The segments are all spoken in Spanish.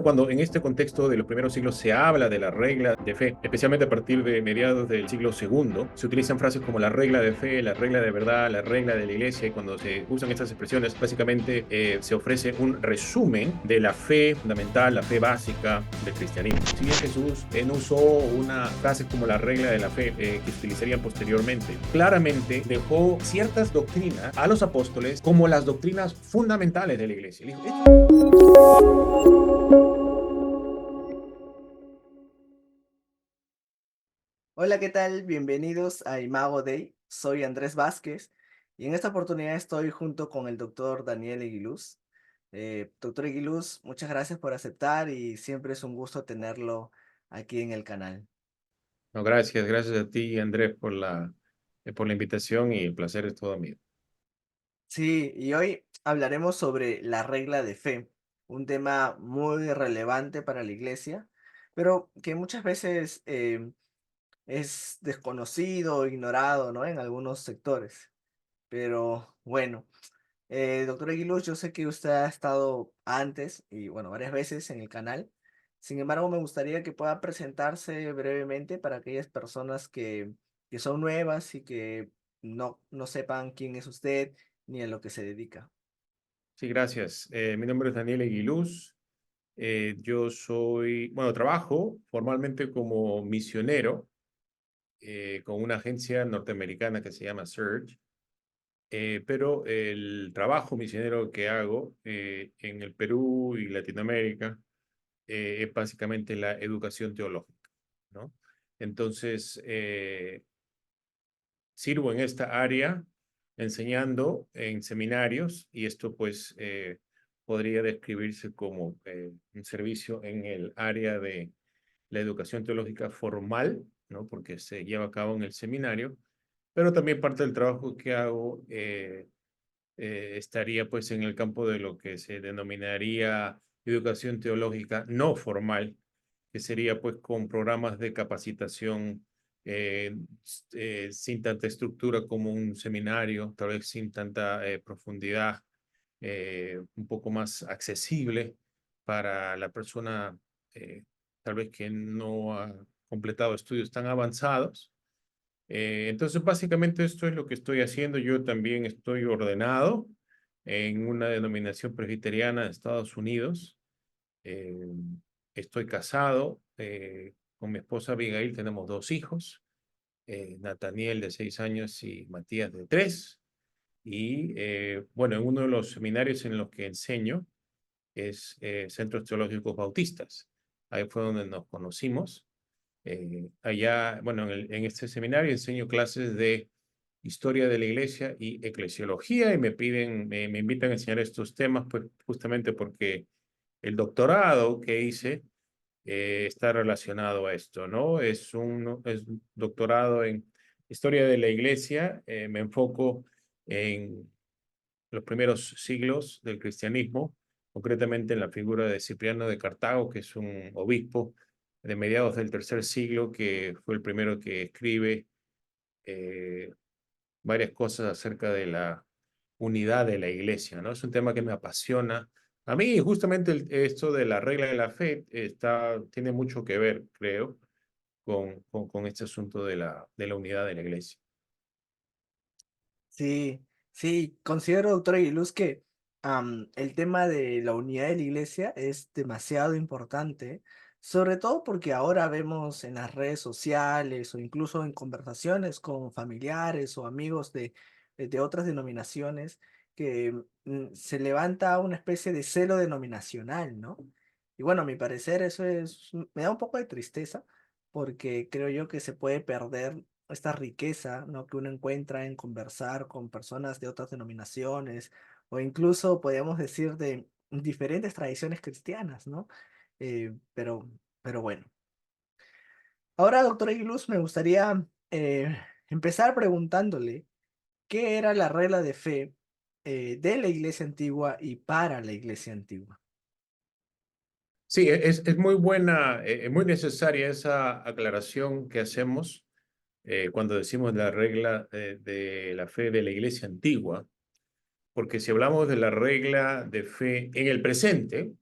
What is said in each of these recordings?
Cuando en este contexto de los primeros siglos se habla de la regla de fe, especialmente a partir de mediados del siglo segundo, se utilizan frases como la regla de fe, la regla de verdad, la regla de la iglesia, y cuando se usan estas expresiones, básicamente se ofrece un resumen de la fe fundamental, la fe básica del cristianismo. Si bien Jesús no usó una frase como la regla de la fe que se utilizarían posteriormente, claramente dejó ciertas doctrinas a los apóstoles como las doctrinas fundamentales de la iglesia. Hola, ¿qué tal? Bienvenidos a Imago Day. Soy Andrés Vázquez y en esta oportunidad estoy junto con el doctor Daniel Eguiluz. Doctor Eguiluz, muchas gracias por aceptar y siempre es un gusto tenerlo aquí en el canal. No, gracias, gracias a ti, Andrés, por la invitación, y el placer es todo mío. Sí, y hoy hablaremos sobre la regla de fe, un tema muy relevante para la iglesia, pero que muchas veces es desconocido o ignorado, ¿no? En algunos sectores. Pero bueno. Doctor Aguiluz, yo sé que usted ha estado antes y bueno, varias veces en el canal. Sin embargo, me gustaría que pueda presentarse brevemente para aquellas personas que son nuevas y que no sepan quién es usted ni a lo que se dedica. Sí, gracias. Mi nombre es Daniel Eguiluz. Yo soy, bueno, trabajo formalmente como misionero con una agencia norteamericana que se llama Surge, pero el trabajo misionero que hago en el Perú y Latinoamérica es básicamente la educación teológica, ¿no? Entonces, sirvo en esta área enseñando en seminarios, y esto pues podría describirse como un servicio en el área de la educación teológica formal, ¿no? Porque se lleva a cabo en el seminario, pero también parte del trabajo que hago estaría pues en el campo de lo que se denominaría educación teológica no formal, que sería pues con programas de capacitación eh, sin tanta estructura como un seminario, tal vez sin tanta profundidad, un poco más accesible para la persona tal vez que no ha completado estudios tan avanzados. Entonces, básicamente esto es lo que estoy haciendo. Yo también estoy ordenado en una denominación presbiteriana de Estados Unidos. Eh, Estoy casado con mi esposa Abigail. Tenemos dos hijos, Nathaniel de 6 años y Matías de 3. Y bueno, en uno de los seminarios en los que enseño es Centros Teológicos Bautistas. Ahí fue donde nos conocimos. Allá, bueno, en este seminario enseño clases de historia de la iglesia y eclesiología, y me invitan a enseñar estos temas, pues justamente porque el doctorado que hice está relacionado a esto, ¿no? Es un doctorado en historia de la iglesia. Me enfoco en los primeros siglos del cristianismo, concretamente en la figura de Cipriano de Cartago, que es un obispo de mediados del tercer siglo, que fue el primero que escribe eh, varias cosas acerca de la unidad de la iglesia, ¿no? Es un tema que me apasiona. A mí, justamente esto de la regla de la fe tiene mucho que ver, creo, con este asunto de de la unidad de la iglesia. Sí, sí, considero, doctor Aguiluz, que el tema de la unidad de la iglesia es demasiado importante, sobre todo porque ahora vemos en las redes sociales o incluso en conversaciones con familiares o amigos de otras denominaciones que se levanta una especie de celo denominacional, ¿no? Y bueno, a mi parecer eso me da un poco de tristeza porque creo yo que se puede perder esta riqueza, ¿no? Que uno encuentra en conversar con personas de otras denominaciones o incluso podríamos decir de diferentes tradiciones cristianas, ¿no? Eh, pero, pero bueno. Ahora, doctor Aguiluz, me gustaría empezar preguntándole qué era la regla de fe de la iglesia antigua y para la iglesia antigua. Sí, es muy buena, muy necesaria esa aclaración que hacemos cuando decimos la regla de la fe de la iglesia antigua, porque si hablamos de la regla de fe en el presente,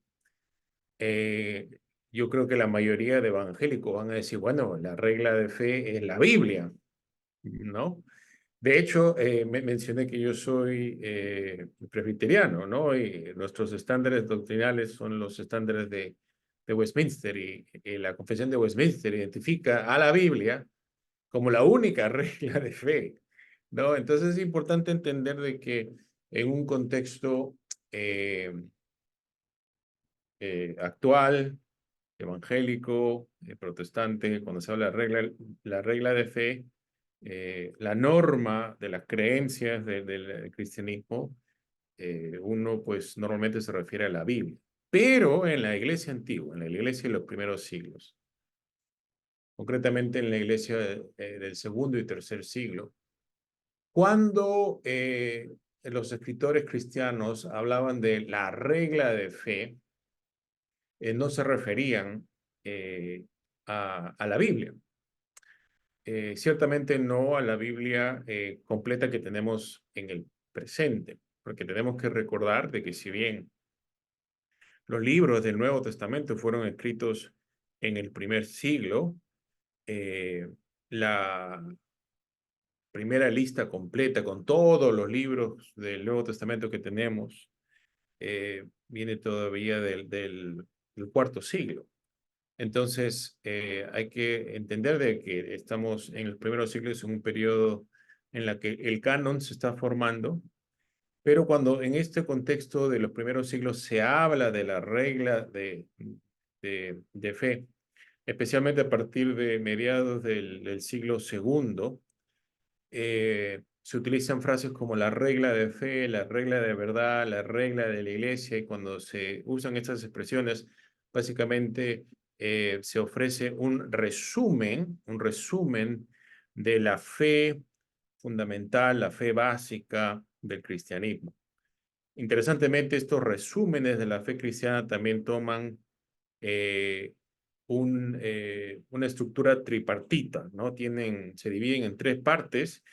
eh, yo creo que la mayoría de evangélicos van a decir, bueno, la regla de fe es la Biblia, ¿no? De hecho, mencioné que yo soy presbiteriano, ¿no? Y nuestros estándares doctrinales son los estándares de Westminster y la Confesión de Westminster identifica a la Biblia como la única regla de fe, ¿no? Entonces es importante entender de que en un contexto eh, actual, evangélico, protestante, cuando se habla de la regla de fe, la norma de las creencias del cristianismo, uno pues normalmente se refiere a la Biblia. Pero en la iglesia antigua, en la iglesia de los primeros siglos, concretamente en la iglesia del segundo y tercer siglo, cuando los escritores cristianos hablaban de la regla de fe, no se referían a la Biblia. Ciertamente no a la Biblia completa que tenemos en el presente, porque tenemos que recordar de que si bien los libros del Nuevo Testamento fueron escritos en el primer siglo, la primera lista completa con todos los libros del Nuevo Testamento que tenemos viene todavía del cuarto siglo. Entonces, hay que entender de que estamos en el primer siglo, es un periodo en la que el canon se está formando, pero cuando en este contexto de los primeros siglos se habla de la regla de fe, especialmente a partir de mediados del siglo segundo, se utilizan frases como la regla de fe, la regla de verdad, la regla de la iglesia, y cuando se usan estas expresiones, básicamente se ofrece un resumen de la fe fundamental, la fe básica del cristianismo. Interesantemente, estos resúmenes de la fe cristiana también toman eh, una estructura tripartita, ¿no? Se dividen en tres partes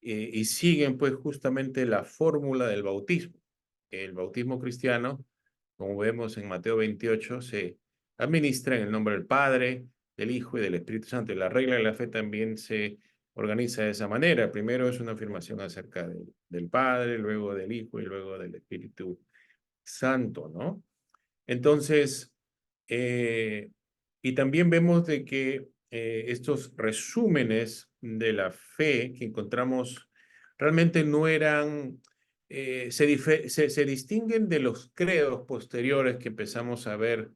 y siguen pues justamente la fórmula del bautismo. El bautismo cristiano, como vemos en Mateo 28, se administra en el nombre del Padre, del Hijo y del Espíritu Santo. Y la regla de la fe también se organiza de esa manera. Primero es una afirmación acerca del Padre, luego del Hijo y luego del Espíritu Santo, ¿no? Entonces, y también vemos de que estos resúmenes de la fe que encontramos realmente no eran, se distinguen de los credos posteriores que empezamos a ver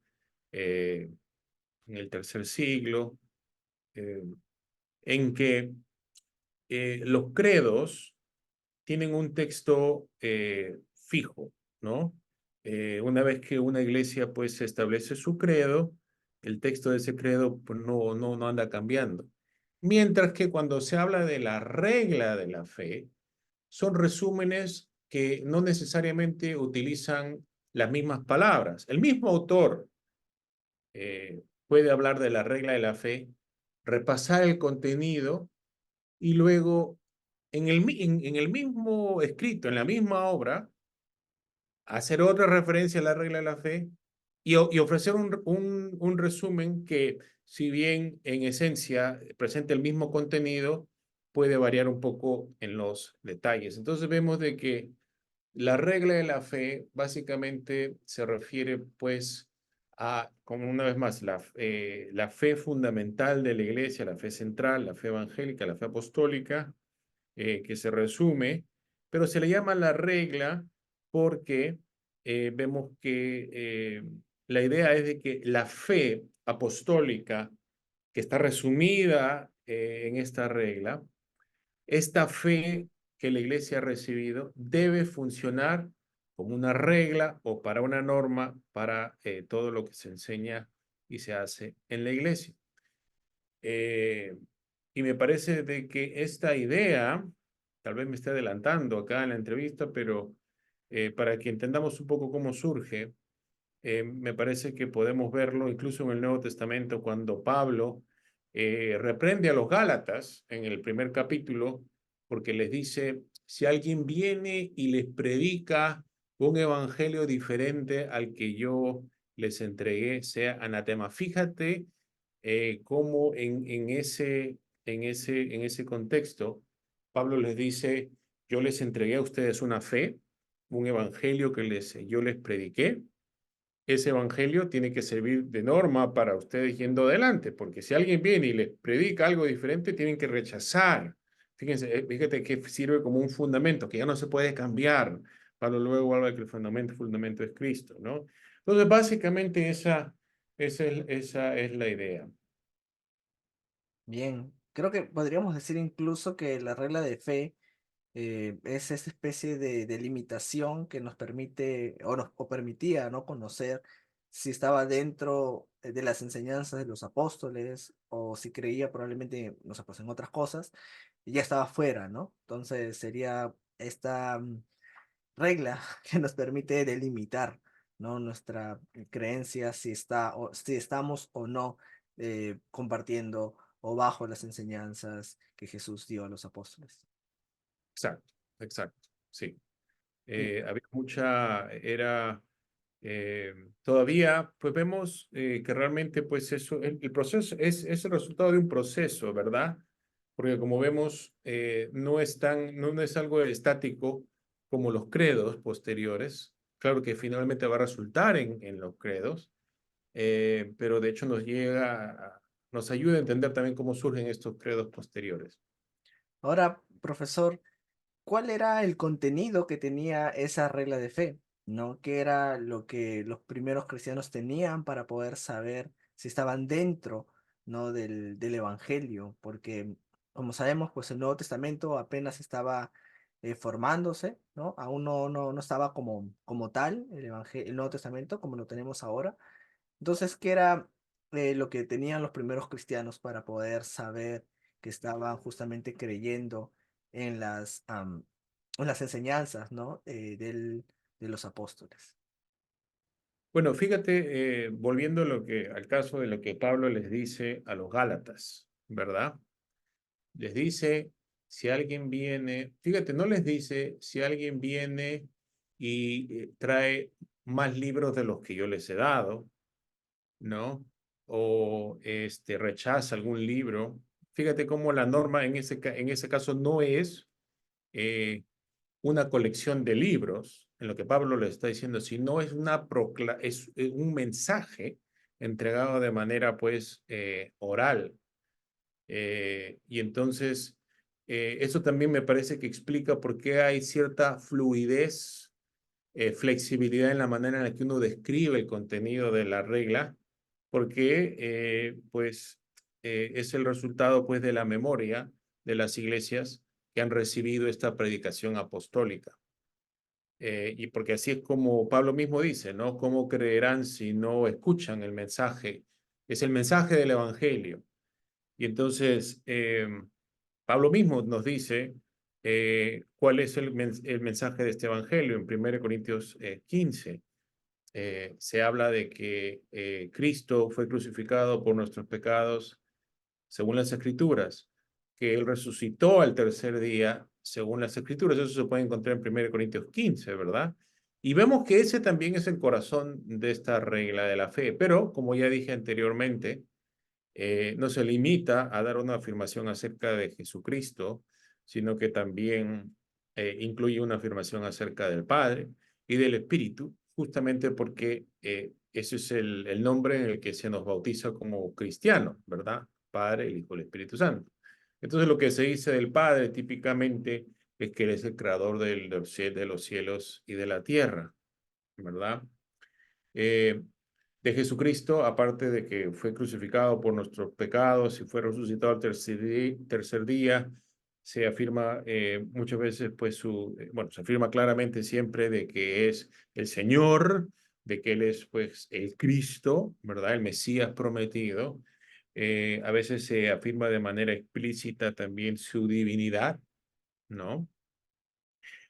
eh, en el tercer siglo, eh, en que los credos tienen un texto fijo, ¿no? Una vez que una iglesia pues establece su credo, el texto de ese credo pues, no anda cambiando. Mientras que cuando se habla de la regla de la fe, son resúmenes que no necesariamente utilizan las mismas palabras. El mismo autor puede hablar de la regla de la fe, repasar el contenido y luego en el mismo escrito, en la misma obra, hacer otra referencia a la regla de la fe y ofrecer un resumen que, si bien en esencia presenta el mismo contenido, puede variar un poco en los detalles. Entonces vemos de que la regla de la fe básicamente se refiere pues a, como una vez más, la fe fundamental de la iglesia, la fe central, la fe evangélica, la fe apostólica, que se resume, pero se le llama la regla porque vemos que la idea es de que la fe apostólica que está resumida en esta regla, esta fe que la iglesia ha recibido debe funcionar como una regla o para una norma para todo lo que se enseña y se hace en la iglesia. Y me parece de que esta idea, tal vez me esté adelantando acá en la entrevista, pero para que entendamos un poco cómo surge, me parece que podemos verlo incluso en el Nuevo Testamento cuando Pablo reprende a los Gálatas en el primer capítulo porque les dice, si alguien viene y les predica un evangelio diferente al que yo les entregué sea anatema. Fíjate cómo en ese contexto, Pablo les dice, yo les entregué a ustedes una fe, un evangelio que yo les prediqué. Ese evangelio tiene que servir de norma para ustedes yendo adelante, porque si alguien viene y les predica algo diferente, tienen que rechazar. Fíjense, fíjate que sirve como un fundamento que ya no se puede cambiar. Pablo luego habla de que el fundamento es Cristo, ¿no? Entonces, básicamente esa es la idea. Bien, creo que podríamos decir incluso que la regla de fe es esa especie de limitación que nos permite o permitía no conocer si estaba dentro de las enseñanzas de los apóstoles o si creía probablemente, no sé, pues en otras cosas y ya estaba fuera, ¿no? Entonces sería esta regla que nos permite delimitar, ¿no? Nuestra creencia si si estamos o no compartiendo o bajo las enseñanzas que Jesús dio a los apóstoles. Exacto, exacto, sí. Bien. Había todavía, pues vemos que realmente, pues eso, el proceso es el resultado de un proceso, ¿verdad? Porque como vemos, no es algo estático como los credos posteriores. Claro que finalmente va a resultar en los credos, pero de hecho nos ayuda a entender también cómo surgen estos credos posteriores. Ahora, profesor, ¿cuál era el contenido que tenía esa regla de fe? ¿No? ¿Qué era lo que los primeros cristianos tenían para poder saber si estaban dentro, ¿no? del Evangelio? Porque, como sabemos, pues el Nuevo Testamento apenas estaba formándose, ¿no? Aún no estaba como tal el Nuevo Testamento como lo tenemos ahora. Entonces, ¿qué era lo que tenían los primeros cristianos para poder saber que estaban justamente creyendo en en las enseñanzas, ¿no? De los apóstoles? Bueno, fíjate, volviendo al caso de lo que Pablo les dice a los Gálatas, ¿verdad? Les dice, si alguien viene, fíjate, no les dice si alguien viene y trae más libros de los que yo les he dado, ¿no? O rechaza algún libro. Fíjate cómo la norma en ese caso no es eh, una colección de libros, en lo que Pablo le está diciendo, sino es es un mensaje entregado de manera pues oral. Y entonces, eso también me parece que explica por qué hay cierta fluidez, flexibilidad en la manera en la que uno describe el contenido de la regla, porque es el resultado pues de la memoria de las iglesias que han recibido esta predicación apostólica. Y porque así es como Pablo mismo dice, ¿no? ¿Cómo creerán si no escuchan el mensaje? Es el mensaje del Evangelio. Y entonces, Pablo mismo nos dice cuál es el mensaje de este Evangelio. En 1 Corintios 15 se habla de que Cristo fue crucificado por nuestros pecados según las Escrituras, que Él resucitó al tercer día según las Escrituras. Eso se puede encontrar en 1 Corintios 15, ¿verdad? Y vemos que ese también es el corazón de esta regla de la fe. Pero, como ya dije anteriormente, no se limita a dar una afirmación acerca de Jesucristo, sino que también incluye una afirmación acerca del Padre y del Espíritu, justamente porque ese es el nombre en el que se nos bautiza como cristianos, ¿verdad? Padre, el Hijo y el Espíritu Santo. Entonces, lo que se dice del Padre típicamente es que Él es el creador de los cielos y de la tierra, ¿verdad? Eh, de Jesucristo, aparte de que fue crucificado por nuestros pecados y fue resucitado al tercer día, se afirma muchas veces, pues, bueno, se afirma claramente siempre de que es el Señor, de que Él es, pues, el Cristo, ¿verdad? El Mesías prometido. A veces se afirma de manera explícita también su divinidad, ¿no?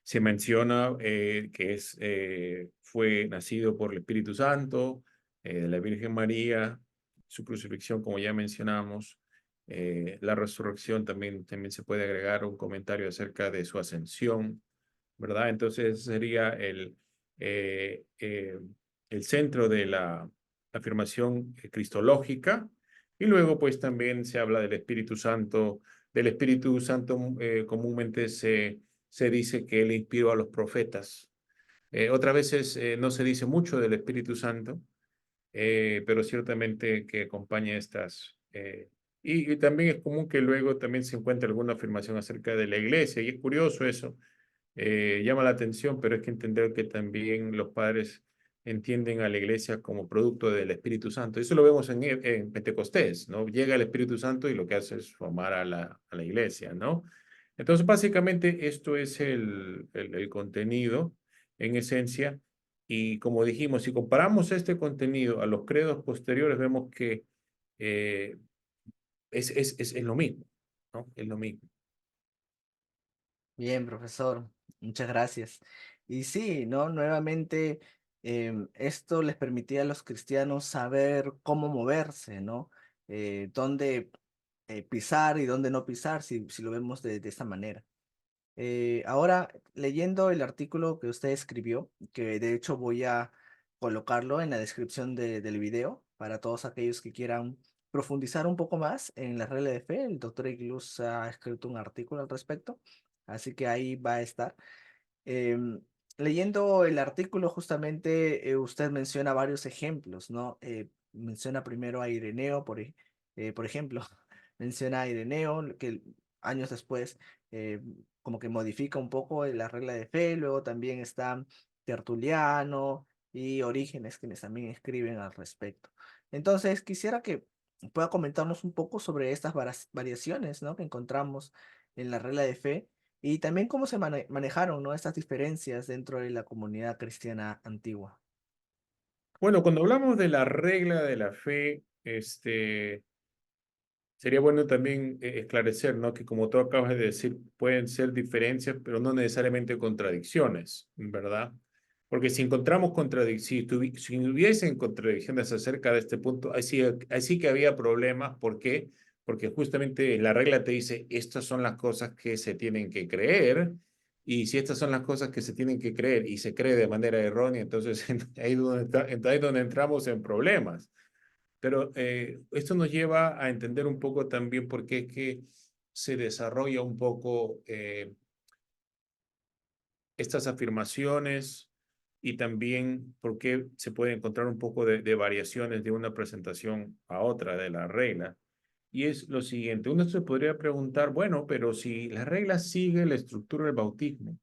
Se menciona fue nacido por el Espíritu Santo, de la Virgen María, su crucifixión, como ya mencionamos, la resurrección también se puede agregar un comentario acerca de su ascensión, ¿verdad? Entonces ese sería eh, el centro afirmación cristológica, y luego pues también se habla del Espíritu Santo. Del Espíritu Santo comúnmente se dice que él inspiró a los profetas. Otras veces no se dice mucho del Espíritu Santo, pero ciertamente que acompaña estas. Y también es común que luego también se encuentre alguna afirmación acerca de la iglesia, y es curioso eso, llama la atención, pero hay que entender que también los padres entienden a la iglesia como producto del Espíritu Santo. Eso lo vemos en Pentecostés, ¿no? Llega el Espíritu Santo y lo que hace es formar a la iglesia, ¿no? Entonces, básicamente, esto es el contenido en esencia. Y como dijimos, si comparamos este contenido a los credos posteriores, vemos que eh, es lo mismo, ¿no? Es lo mismo. Bien, profesor, muchas gracias. Y sí, ¿no? Nuevamente, esto les permitía a los cristianos saber cómo moverse, ¿no? Dónde pisar y dónde no pisar, si lo vemos de esta manera. Ahora, leyendo el artículo que usted escribió, que de hecho voy a colocarlo en la descripción del video para todos aquellos que quieran profundizar un poco más en la regla de fe, el doctor Iglus ha escrito un artículo al respecto, así que ahí va a estar. Em, Leyendo el artículo, justamente usted menciona varios ejemplos, ¿no? Menciona primero a Ireneo, por ejemplo, menciona a Ireneo, que años después eh, como que modifica un poco la regla de fe, luego también está Tertuliano y Orígenes, quienes también escriben al respecto. Entonces, quisiera que pueda comentarnos un poco sobre estas variaciones, ¿no? Que encontramos en la regla de fe y también cómo se manejaron, ¿no? Estas diferencias dentro de la comunidad cristiana antigua. Bueno, cuando hablamos de la regla de la fe, sería bueno también esclarecer, ¿no? Que como tú acabas de decir, pueden ser diferencias, pero no necesariamente contradicciones, ¿verdad? Porque si encontramos contradicciones, si hubiesen contradicciones acerca de este punto, ahí sí que había problemas. ¿Por qué? Porque justamente la regla te dice, estas son las cosas que se tienen que creer, y si estas son las cosas que se tienen que creer y se cree de manera errónea, entonces ahí es donde entramos en problemas. Pero esto nos lleva a entender un poco también por qué es que se desarrolla un poco estas afirmaciones, y también por qué se puede encontrar un poco de variaciones de una presentación a otra de la regla. Y es lo siguiente, uno se podría preguntar, bueno, pero si la regla sigue la estructura del bautismo,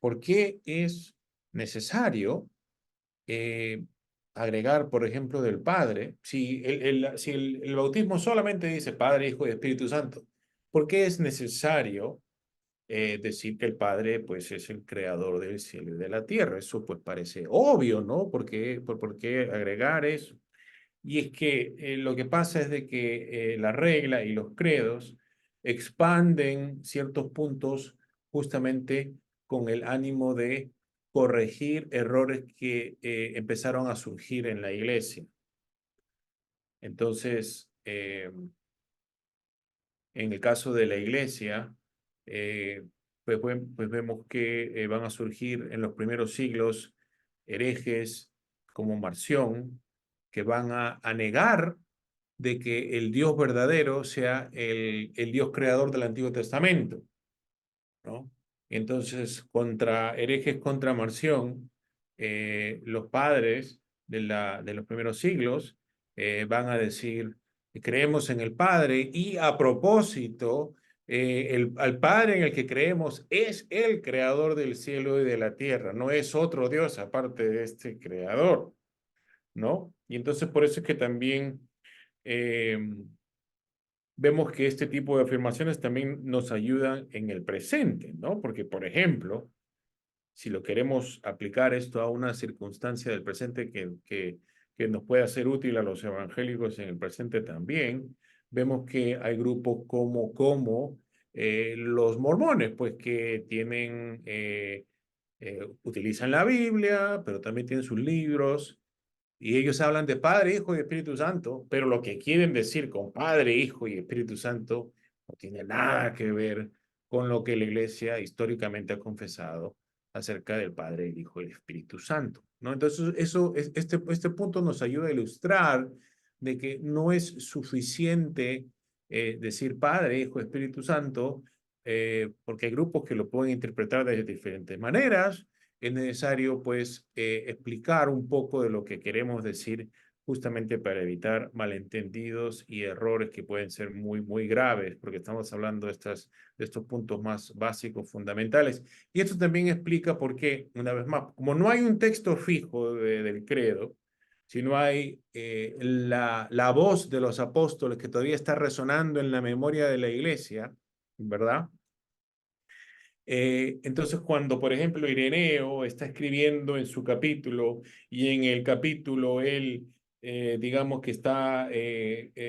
¿por qué es necesario eh, agregar, por ejemplo, del Padre? Si el bautismo solamente dice Padre, Hijo y Espíritu Santo, ¿por qué es necesario decir que el Padre pues es el creador del cielo y de la tierra? Eso pues parece obvio, ¿no? ¿Por qué agregar eso? Y es que lo que pasa es de que la regla y los credos expanden ciertos puntos justamente con el ánimo de corregir errores que empezaron a surgir en la iglesia. Entonces, en el caso de la iglesia, eh, pues vemos que van a surgir en los primeros siglos herejes como Marción, que van a negar de que el Dios verdadero sea el Dios creador del Antiguo Testamento, ¿no? Entonces, contra herejes, contra Marción, los padres de los primeros siglos van a decir, creemos en el Padre, y a propósito, al Padre en el que creemos es el creador del cielo y de la tierra, no es otro Dios aparte de este creador, ¿no? Y entonces por eso es que también eh, vemos que este tipo de afirmaciones también nos ayudan en el presente, ¿no? Porque, por ejemplo, si lo queremos aplicar esto a una circunstancia del presente que nos pueda ser útil a los evangélicos en el presente también, vemos que hay grupos como los mormones, pues que tienen, utilizan la Biblia, pero también tienen sus libros, y ellos hablan de Padre, Hijo y Espíritu Santo, pero lo que quieren decir con Padre, Hijo y Espíritu Santo no tiene nada que ver con lo que la Iglesia históricamente ha confesado acerca del Padre, el Hijo y el Espíritu Santo. ¿no? Entonces, este punto nos ayuda a ilustrar de que no es suficiente decir Padre, Hijo, Espíritu Santo, porque hay grupos que lo pueden interpretar de diferentes maneras. Es necesario, pues, explicar un poco de lo que queremos decir justamente para evitar malentendidos y errores que pueden ser muy, muy graves, porque estamos hablando de estos puntos más básicos, fundamentales. Y esto también explica por qué, una vez más, como no hay un texto fijo del credo, sino hay la voz de los apóstoles que todavía está resonando en la memoria de la iglesia, ¿verdad? Entonces, cuando, por ejemplo, Ireneo está escribiendo en su capítulo y en el capítulo él, digamos que está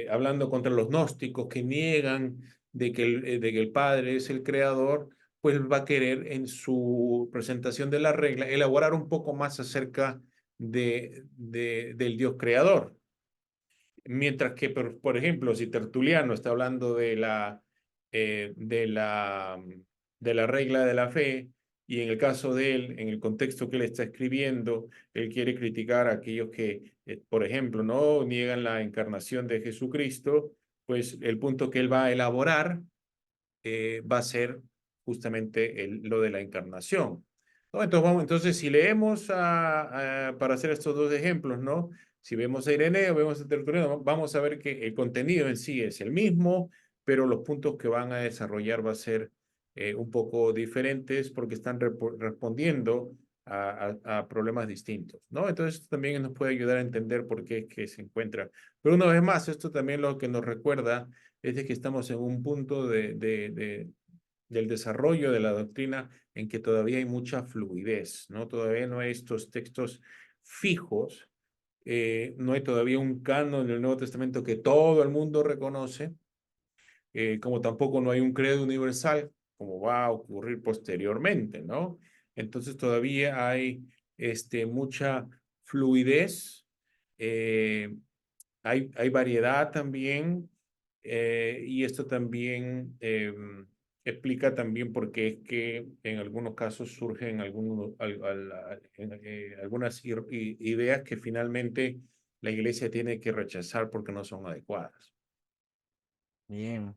hablando contra los gnósticos que niegan de que el Padre es el creador, pues va a querer en su presentación de la regla elaborar un poco más acerca del Dios creador. Mientras que, por ejemplo, si Tertuliano está hablando eh, de la, de la regla de la fe, y en el caso de él, en el contexto que él está escribiendo, él quiere criticar a aquellos que, por ejemplo, no niegan la encarnación de Jesucristo, pues el punto que él va a elaborar va a ser justamente lo de la encarnación. ¿No? Entonces, si leemos para hacer estos dos ejemplos, ¿no? Si vemos a Ireneo, vemos a Tertuliano, vamos a ver que el contenido en sí es el mismo, pero los puntos que van a desarrollar va a ser un poco diferentes porque están respondiendo a problemas distintos, ¿no? Entonces, esto también nos puede ayudar a entender por qué es que se encuentra. Pero una vez más, esto también lo que nos recuerda es de que estamos en un punto del desarrollo de la doctrina en que todavía hay mucha fluidez, ¿no? Todavía no hay estos textos fijos, no hay todavía un canon en el Nuevo Testamento que todo el mundo reconoce, como tampoco no hay un credo universal, como va a ocurrir posteriormente, ¿no? Entonces todavía hay mucha fluidez, eh, hay variedad también, y esto también explica también por qué es que en algunos casos surgen algunas ideas que finalmente la iglesia tiene que rechazar porque no son adecuadas. Bien.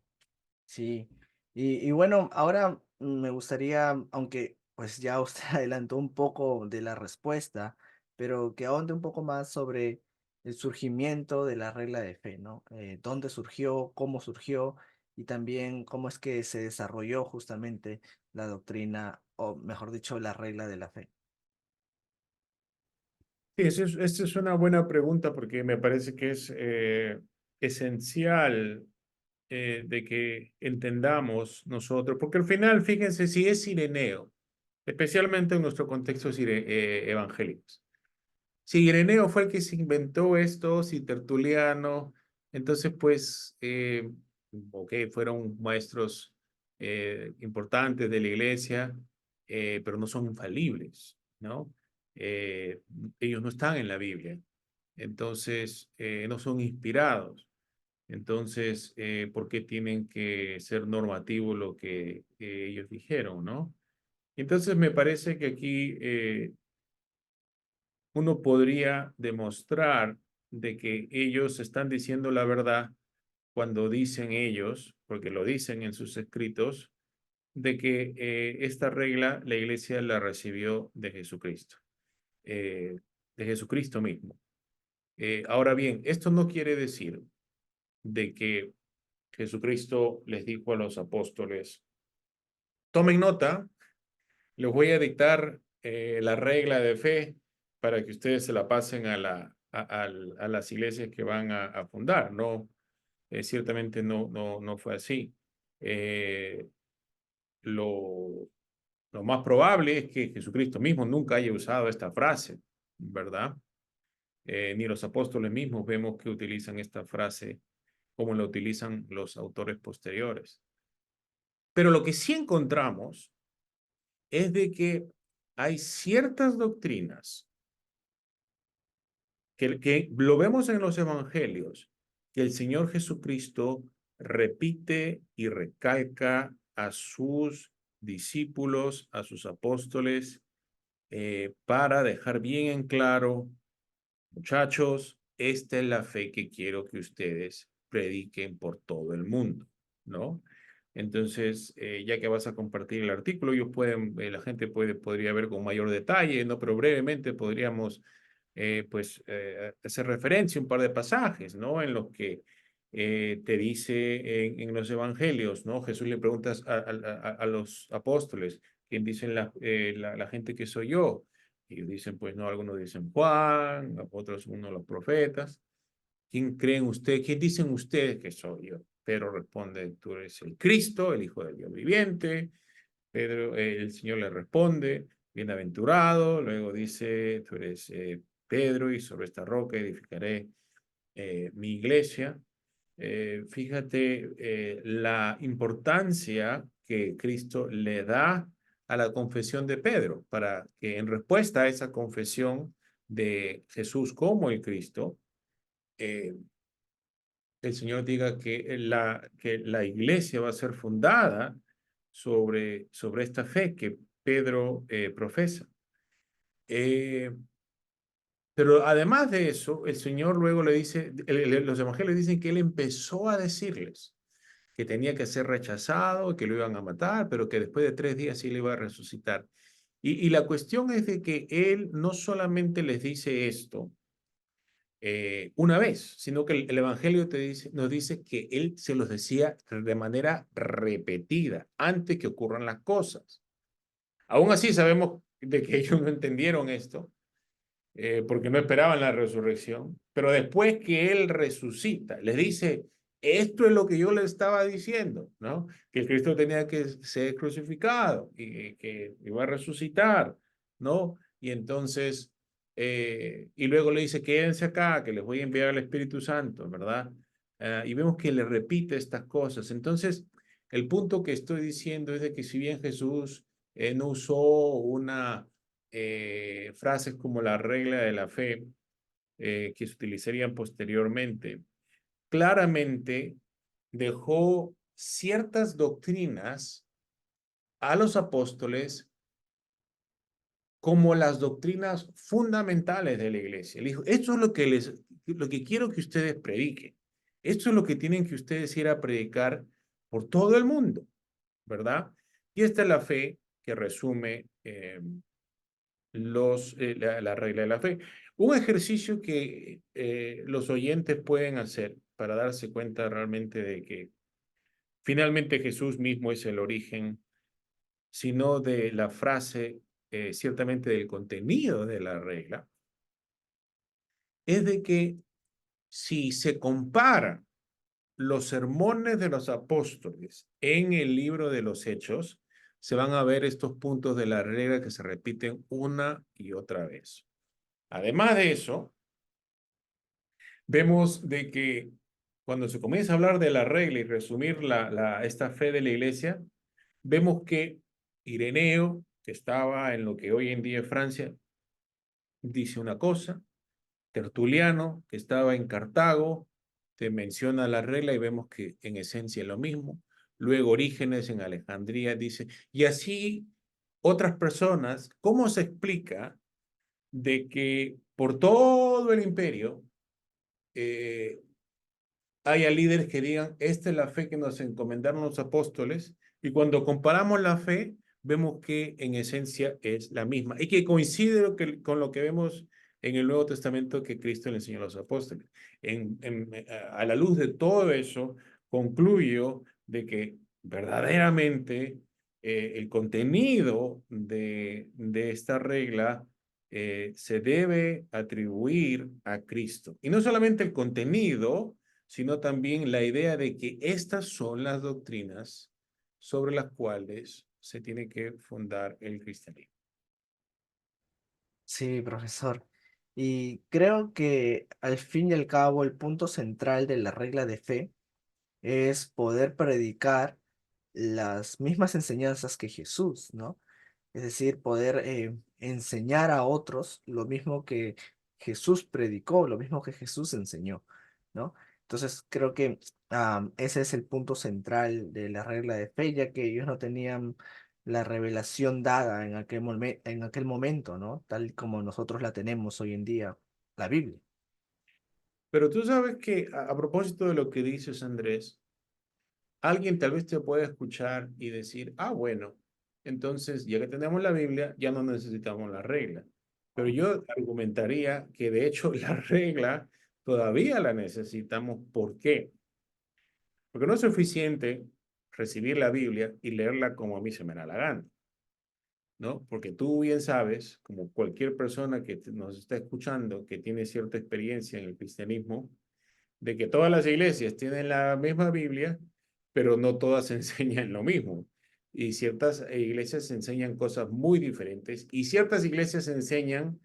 Sí, y bueno, ahora me gustaría, aunque pues ya usted adelantó un poco de la respuesta, pero que ahonde un poco más sobre el surgimiento de la regla de fe, ¿no? ¿Dónde surgió y también cómo es que se desarrolló justamente la doctrina, o mejor dicho, la regla de la fe? Sí, esa es una buena pregunta porque me parece que es esencial de que entendamos nosotros, porque al final, fíjense, si es Ireneo, especialmente en nuestro contexto evangélico. Si Ireneo fue el que se inventó esto, si Tertuliano, entonces pues, ok, fueron maestros importantes de la iglesia, pero no son infalibles, ¿no? Eh, Ellos no están en la Biblia, entonces no son inspirados. Entonces, ¿por qué tienen que ser normativo lo que ellos dijeron, no? Entonces, me parece que aquí uno podría demostrar de que ellos están diciendo la verdad cuando dicen ellos, porque lo dicen en sus escritos, de que esta regla la iglesia la recibió de Jesucristo mismo. Ahora bien, esto no quiere decir de que Jesucristo les dijo a los apóstoles, tomen nota, les voy a dictar la regla de fe para que ustedes se la pasen a las iglesias que van a fundar. No, ciertamente no fue así. Eh, lo, lo más probable es que Jesucristo mismo nunca haya usado esta frase, ¿verdad? Ni los apóstoles mismos vemos que utilizan esta frase como la utilizan los autores posteriores. Pero lo que sí encontramos es de que hay ciertas doctrinas que lo vemos en los evangelios, que el Señor Jesucristo repite y recalca a sus discípulos, a sus apóstoles, para dejar bien en claro, muchachos, esta es la fe que quiero que ustedes prediquen por todo el mundo, ¿no? Entonces, ya que vas a compartir el artículo, ellos pueden, la gente podría ver con mayor detalle, ¿no? Pero brevemente podríamos, hacer referencia a un par de pasajes, ¿no? En los que te dice en los evangelios, ¿no? Jesús le pregunta a los apóstoles, ¿quién dicen la gente que soy yo? Ellos dicen, pues no, algunos dicen Juan, otros uno de los profetas. ¿Quién creen ustedes? ¿Quién dicen ustedes que soy yo? Pedro responde, tú eres el Cristo, el Hijo del Dios viviente. Pedro, el Señor le responde, bienaventurado. Luego dice, tú eres Pedro y sobre esta roca edificaré mi iglesia. Fíjate la importancia que Cristo le da a la confesión de Pedro, para que en respuesta a esa confesión de Jesús como el Cristo, eh, el Señor diga que la iglesia va a ser fundada sobre esta fe que Pedro profesa. Eh, pero además de eso, el Señor luego le dice, los evangelios dicen que Él empezó a decirles que tenía que ser rechazado, que lo iban a matar, pero que después de 3 días sí le iba a resucitar. Y la cuestión es de que Él no solamente les dice esto una vez, sino que el Evangelio nos dice que Él se los decía de manera repetida, antes que ocurran las cosas. Aún así sabemos de que ellos no entendieron esto, porque no esperaban la resurrección, pero después que Él resucita, les dice, esto es lo que yo les estaba diciendo, ¿no? Que Cristo tenía que ser crucificado y que iba a resucitar, ¿no? Y entonces, y luego le dice, quédense acá, que les voy a enviar al Espíritu Santo, ¿verdad? Y vemos que le repite estas cosas. Entonces, el punto que estoy diciendo es de que si bien Jesús no usó frases como la regla de la fe que se utilizarían posteriormente, claramente dejó ciertas doctrinas a los apóstoles como las doctrinas fundamentales de la iglesia. Le dijo, esto es lo que quiero que ustedes prediquen. Esto es lo que tienen que ustedes ir a predicar por todo el mundo, ¿verdad? Y esta es la fe que resume la regla de la fe. Un ejercicio que los oyentes pueden hacer para darse cuenta realmente de que finalmente Jesús mismo es el origen, sino de la frase, ciertamente del contenido de la regla, es de que si se compara los sermones de los apóstoles en el libro de los Hechos, se van a ver estos puntos de la regla que se repiten una y otra vez. Además de eso, vemos de que cuando se comienza a hablar de la regla y resumir esta fe de la iglesia, vemos que Ireneo, que estaba en lo que hoy en día es Francia, dice una cosa, Tertuliano, que estaba en Cartago, te menciona la regla y vemos que en esencia es lo mismo. Luego Orígenes en Alejandría dice, y así otras personas, ¿cómo se explica de que por todo el imperio eh, haya líderes que digan, esta es la fe que nos encomendaron los apóstoles, y cuando comparamos la fe, vemos que en esencia es la misma, y que coincide con lo que vemos en el Nuevo Testamento que Cristo le enseñó a los apóstoles. A la luz de todo eso, concluyo de que verdaderamente el contenido de esta regla se debe atribuir a Cristo. Y no solamente el contenido, sino también la idea de que estas son las doctrinas sobre las cuales se tiene que fundar el cristianismo. Sí, profesor. Y creo que al fin y al cabo el punto central de la regla de fe es poder predicar las mismas enseñanzas que Jesús, ¿no? Es decir, poder enseñar a otros lo mismo que Jesús predicó, lo mismo que Jesús enseñó, ¿no? Entonces creo que ese es el punto central de la regla de fe, ya que ellos no tenían la revelación dada en en aquel momento, ¿no? Tal como nosotros la tenemos hoy en día, la Biblia. Pero tú sabes que a propósito de lo que dices, Andrés, alguien tal vez te pueda escuchar y decir, ah, bueno, entonces ya que tenemos la Biblia, ya no necesitamos la regla. Pero yo argumentaría que de hecho la regla todavía la necesitamos. ¿Por qué? Porque no es suficiente recibir la Biblia y leerla como a mí se me da la gana, ¿no? Porque tú bien sabes, como cualquier persona que nos está escuchando, que tiene cierta experiencia en el cristianismo, de que todas las iglesias tienen la misma Biblia, pero no todas enseñan lo mismo. Y ciertas iglesias enseñan cosas muy diferentes y ciertas iglesias enseñan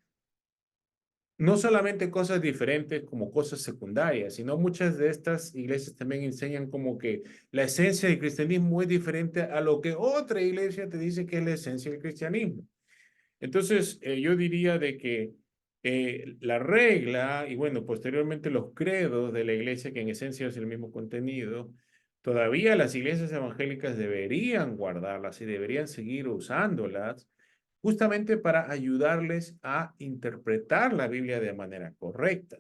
no solamente cosas diferentes como cosas secundarias, sino muchas de estas iglesias también enseñan como que la esencia del cristianismo es diferente a lo que otra iglesia te dice que es la esencia del cristianismo. Entonces, yo diría de que la regla y bueno, posteriormente los credos de la iglesia, que en esencia es el mismo contenido, todavía las iglesias evangélicas deberían guardarlas y deberían seguir usándolas justamente para ayudarles a interpretar la Biblia de manera correcta,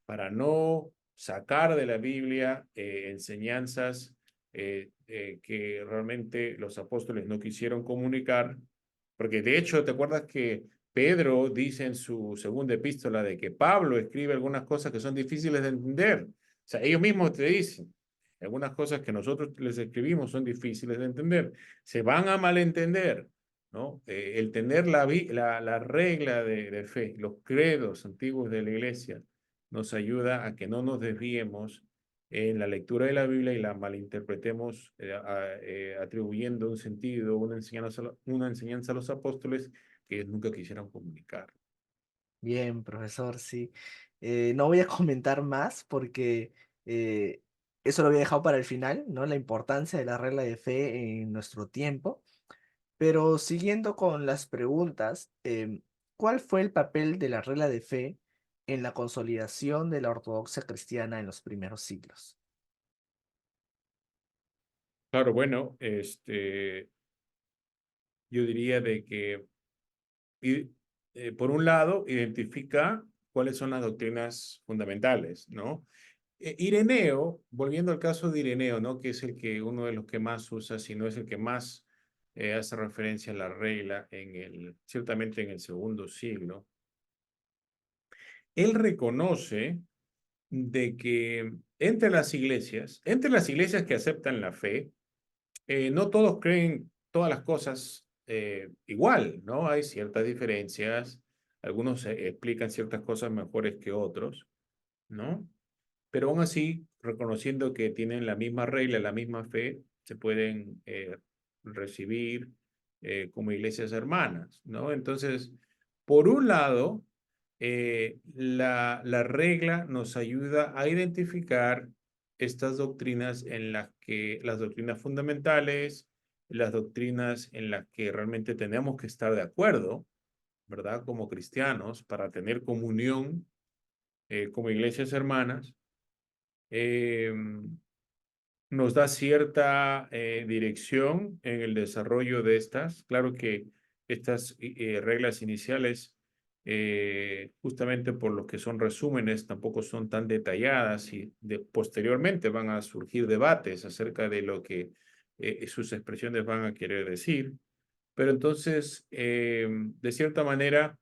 para no sacar de la Biblia enseñanzas que realmente los apóstoles no quisieron comunicar, porque de hecho, ¿te acuerdas que Pedro dice en su segunda epístola de que Pablo escribe algunas cosas que son difíciles de entender? O sea, ellos mismos te dicen, algunas cosas que nosotros les escribimos son difíciles de entender, se van a malentender, ¿no? El tener la regla de fe, los credos antiguos de la iglesia, nos ayuda a que no nos desviemos en la lectura de la Biblia y la malinterpretemos atribuyendo un sentido, una enseñanza a los apóstoles que ellos nunca quisieron comunicar. Bien, profesor, sí. No voy a comentar más porque eh, eso lo había dejado para el final, ¿no? La importancia de la regla de fe en nuestro tiempo. Pero siguiendo con las preguntas, ¿cuál fue el papel de la regla de fe en la consolidación de la ortodoxia cristiana en los primeros siglos? Claro, bueno, yo diría de que, y, por un lado, identifica cuáles son las doctrinas fundamentales, ¿no? Ireneo, volviendo al caso de Ireneo, ¿no? Que es el que uno de los que más usa, si no es el que más hace referencia a la regla ciertamente en el segundo siglo. Él reconoce de que entre las iglesias que aceptan la fe, no todos creen todas las cosas igual, ¿no? Hay ciertas diferencias, algunos explican ciertas cosas mejores que otros, ¿no? Pero aún así, reconociendo que tienen la misma regla, la misma fe, se pueden recibir como iglesias hermanas, ¿no? Entonces, por un lado, la regla nos ayuda a identificar estas doctrinas en las que, las doctrinas fundamentales, las doctrinas en las que realmente tenemos que estar de acuerdo, ¿verdad? Como cristianos, para tener comunión como iglesias hermanas. eh, Nos da cierta dirección en el desarrollo de estas. Claro que estas reglas iniciales, justamente por lo que son resúmenes, tampoco son tan detalladas y posteriormente van a surgir debates acerca de lo que sus expresiones van a querer decir. Pero entonces, de cierta manera,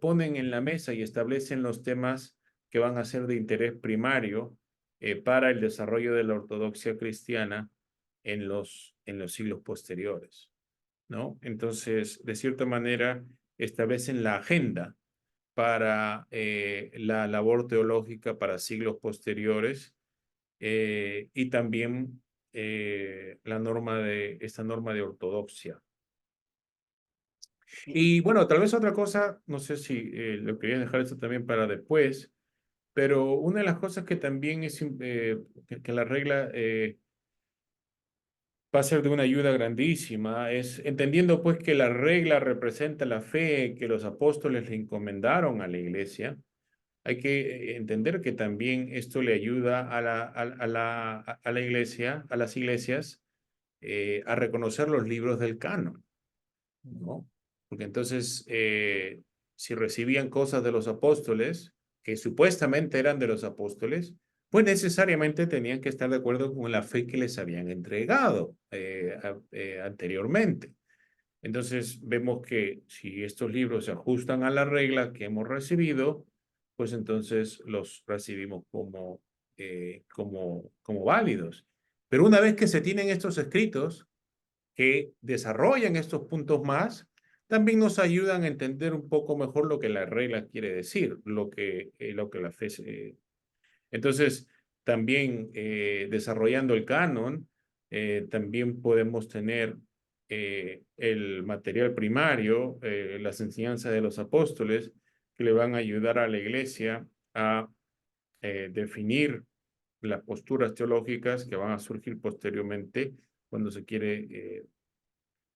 ponen en la mesa y establecen los temas que van a ser de interés primario para el desarrollo de la ortodoxia cristiana en los siglos posteriores, ¿no? Entonces, de cierta manera, establecen la agenda para la labor teológica para siglos posteriores y también esta norma de ortodoxia. Y- Y bueno, tal vez otra cosa, no sé si lo quería dejar esto también para después, pero una de las cosas que también es que la regla va a ser de una ayuda grandísima, es entendiendo pues que la regla representa la fe que los apóstoles le encomendaron a la iglesia. Hay que entender que también esto le ayuda a la iglesia, a las iglesias, a reconocer los libros del canon, ¿no? Porque entonces, si recibían cosas de los apóstoles, que supuestamente eran de los apóstoles, pues necesariamente tenían que estar de acuerdo con la fe que les habían entregado anteriormente. Entonces, vemos que si estos libros se ajustan a la regla que hemos recibido, pues entonces los recibimos como válidos. Pero una vez que se tienen estos escritos, que desarrollan estos puntos más, también nos ayudan a entender un poco mejor lo que la regla quiere decir, lo que la fe. Entonces, también desarrollando el canon, también podemos tener el material primario, las enseñanzas de los apóstoles, que le van a ayudar a la iglesia a definir las posturas teológicas que van a surgir posteriormente cuando se quiere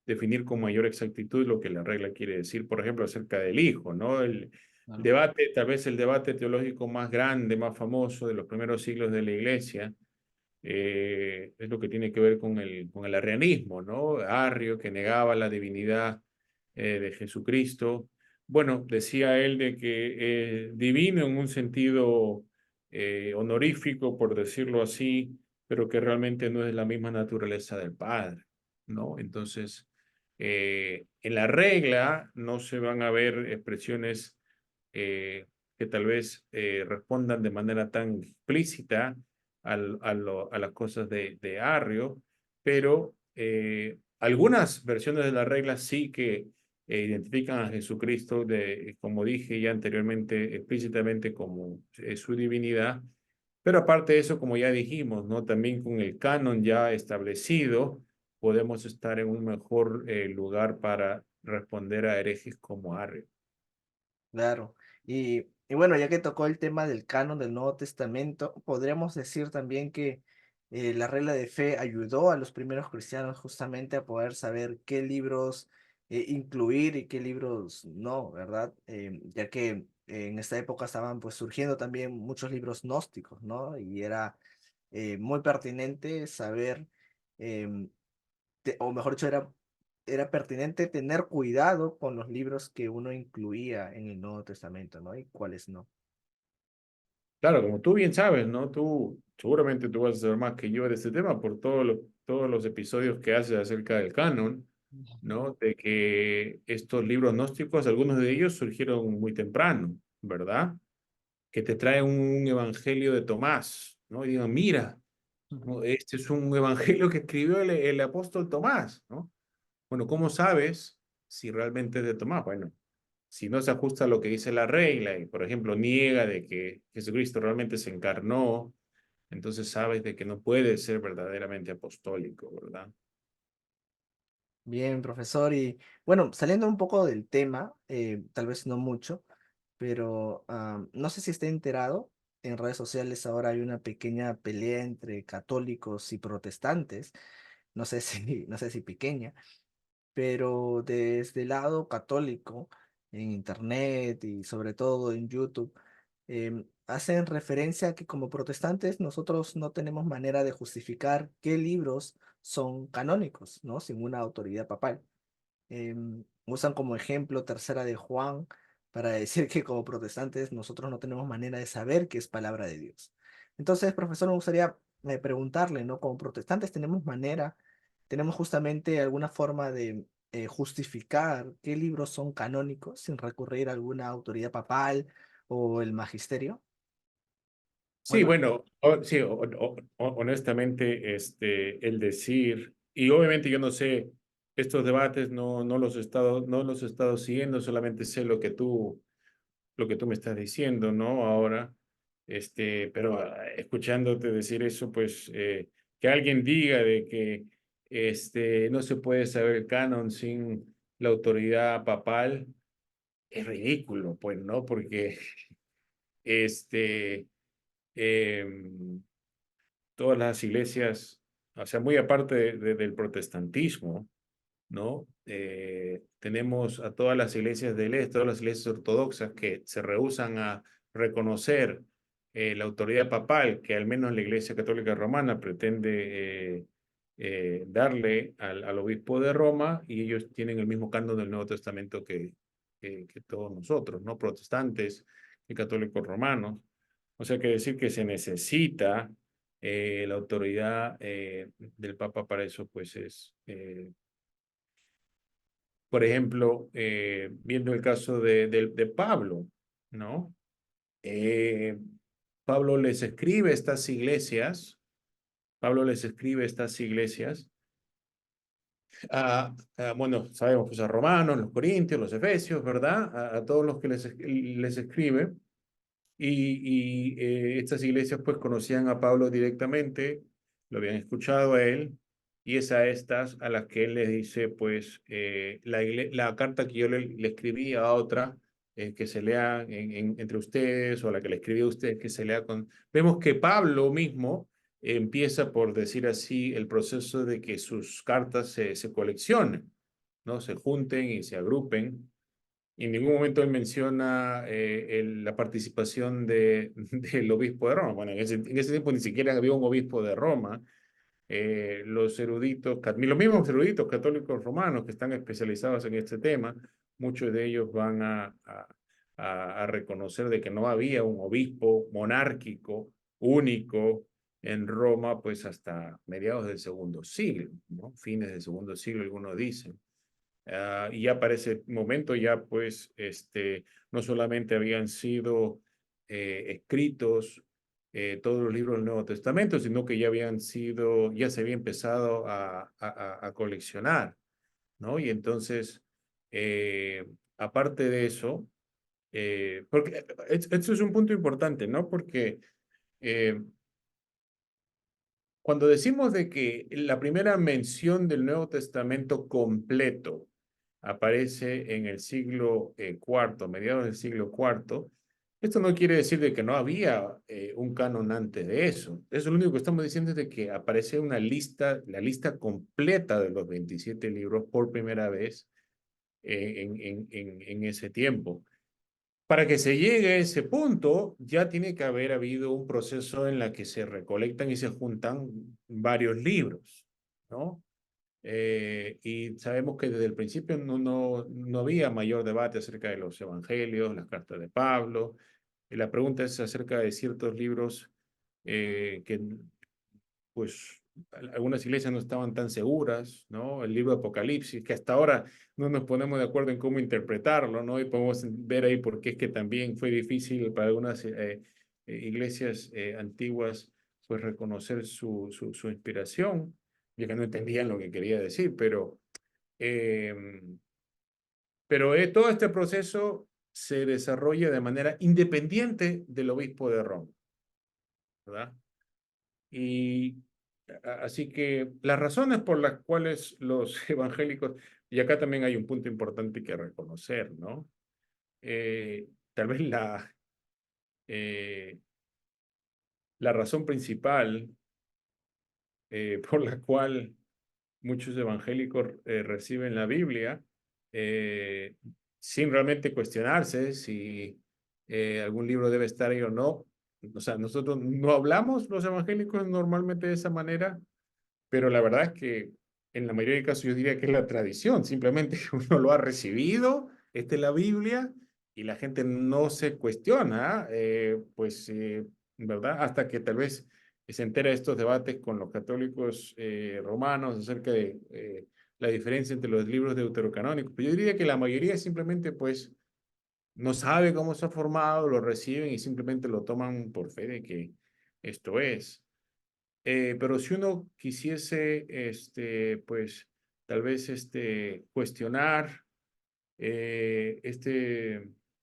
definir con mayor exactitud lo que la regla quiere decir, por ejemplo, acerca del Hijo, ¿no? El Claro. debate, tal vez el debate teológico más grande, más famoso de los primeros siglos de la Iglesia, es lo que tiene que ver con el arrianismo, ¿no? Arrio, que negaba la divinidad de Jesucristo. Bueno, decía él de que divino en un sentido honorífico, por decirlo así, pero que realmente no es la misma naturaleza del Padre, ¿no? Entonces, en la regla no se van a ver expresiones eh, que tal vez respondan de manera tan explícita a las cosas de Arrio, pero algunas versiones de la regla sí que identifican a Jesucristo, como dije ya anteriormente, explícitamente como su divinidad. Pero aparte de eso, como ya dijimos, ¿no? También con el canon ya establecido, podemos estar en un mejor lugar para responder a herejes como Arrio. Claro. Y bueno, ya que tocó el tema del canon del Nuevo Testamento, podríamos decir también que la regla de fe ayudó a los primeros cristianos justamente a poder saber qué libros incluir y qué libros no, ¿verdad? Ya que en esta época estaban pues surgiendo también muchos libros gnósticos, ¿no? Y era muy pertinente saber, em, o mejor dicho, era pertinente tener cuidado con los libros que uno incluía en el Nuevo Testamento, ¿no? Y cuáles no. Claro, como tú bien sabes, ¿no? Seguramente tú vas a saber más que yo de este tema por todos los episodios que haces acerca del canon, ¿no? De que estos libros gnósticos, algunos de ellos surgieron muy temprano, ¿verdad? Que te traen un evangelio de Tomás, ¿no? Y digan, mira, ¿no? Este es un evangelio que escribió el apóstol Tomás, ¿no? Bueno, ¿cómo sabes si realmente es de Tomás? Bueno, si no se ajusta a lo que dice la regla y, por ejemplo, niega de que Jesucristo realmente se encarnó, entonces sabes de que no puede ser verdaderamente apostólico, ¿verdad? Bien, profesor. Y bueno, saliendo un poco del tema, tal vez no mucho, pero no sé si está enterado, en redes sociales ahora hay una pequeña pelea entre católicos y protestantes, no sé si, no sé si pequeña, pero desde el lado católico, en internet y sobre todo en YouTube, hacen referencia a que como protestantes nosotros no tenemos manera de justificar qué libros son canónicos, ¿no? Sin una autoridad papal. Usan como ejemplo Tercera de Juan para decir que como protestantes nosotros no tenemos manera de saber qué es palabra de Dios. Entonces, profesor, me gustaría preguntarle, ¿no? Como protestantes tenemos manera, tenemos justamente alguna forma de justificar qué libros son canónicos sin recurrir a alguna autoridad papal o el magisterio. Sí, Bueno, bueno, sí, honestamente, el decir, y obviamente yo no sé, estos debates no los he estado siguiendo, solamente sé lo que tú me estás diciendo, ¿no? Ahora, pero escuchándote decir eso, pues, que alguien diga de que, no se puede saber el canon sin la autoridad papal, es ridículo, pues, ¿no? Porque, este, em, todas las iglesias, o sea, muy aparte del protestantismo, ¿no? Tenemos a todas las iglesias del este, todas las iglesias ortodoxas que se rehúsan a reconocer la autoridad papal que al menos la Iglesia Católica Romana pretende darle al obispo de Roma, y ellos tienen el mismo canon del Nuevo Testamento que todos nosotros, ¿no? Protestantes y católicos romanos. O sea, que decir que se necesita la autoridad del Papa para eso, pues es, por ejemplo, viendo el caso de Pablo, ¿no? Eh, Pablo les escribe estas iglesias, Pablo les escribe estas iglesias, bueno, sabemos pues a Romanos, los Corintios, los Efesios, ¿verdad? A todos los que les escribe. Estas iglesias pues conocían a Pablo directamente, lo habían escuchado a él, y es a estas a las que él les dice pues la carta que yo le escribí a otra, que se lea entre ustedes, o la que le escribí a ustedes que se lea con... Vemos que Pablo mismo empieza, por decir así, el proceso de que sus cartas se coleccionen, ¿no? Se junten y se agrupen. En ningún momento él menciona la participación del obispo de Roma. Bueno, en ese tiempo ni siquiera había un obispo de Roma. Los eruditos, los mismos eruditos católicos romanos que están especializados en este tema, muchos de ellos van a reconocer de que no había un obispo monárquico único en Roma, pues hasta mediados del segundo siglo, ¿no? Fines del segundo siglo, algunos dicen. Y ya para ese momento ya pues no solamente habían sido escritos todos los libros del Nuevo Testamento, sino que ya se había empezado a coleccionar, ¿no? Y entonces, aparte de eso, porque esto es un punto importante, ¿no? Porque eh, cuando decimos de que la primera mención del Nuevo Testamento completo aparece en el siglo cuarto, mediados del siglo cuarto, esto no quiere decir de que no había un canon antes de eso. Eso lo único que estamos diciendo es de que aparece una lista, la lista completa de los 27 libros por primera vez en ese tiempo. Para que se llegue a ese punto, ya tiene que haber habido un proceso en la que se recolectan y se juntan varios libros, ¿no? Y sabemos que desde el principio no había mayor debate acerca de los evangelios, las cartas de Pablo. Y la pregunta es acerca de ciertos libros que pues algunas iglesias no estaban tan seguras, ¿no? El libro de Apocalipsis, que hasta ahora no nos ponemos de acuerdo en cómo interpretarlo, ¿no? Y podemos ver ahí por qué es que también fue difícil para algunas iglesias antiguas, pues reconocer su inspiración, ya que no entendían lo que quería decir, eh, todo este proceso se desarrolla de manera independiente del obispo de Roma, ¿verdad? Y así que las razones por las cuales los evangélicos, y acá también hay un punto importante que reconocer, ¿no? Tal vez eh, la razón principal por la cual muchos evangélicos reciben la Biblia eh, sin realmente cuestionarse si algún libro debe estar ahí o no. O sea, nosotros no hablamos los evangélicos normalmente de esa manera, pero la verdad es que en la mayoría de casos yo diría que es la tradición, simplemente uno lo ha recibido, esta es la Biblia, y la gente no se cuestiona, ¿verdad? Hasta que tal vez se entera de estos debates con los católicos romanos acerca de la diferencia entre los libros deuterocanónicos. Pero yo diría que la mayoría simplemente pues no sabe cómo se ha formado, lo reciben y simplemente lo toman por fe de que esto es. Pero si uno quisiese, pues, tal vez, cuestionar,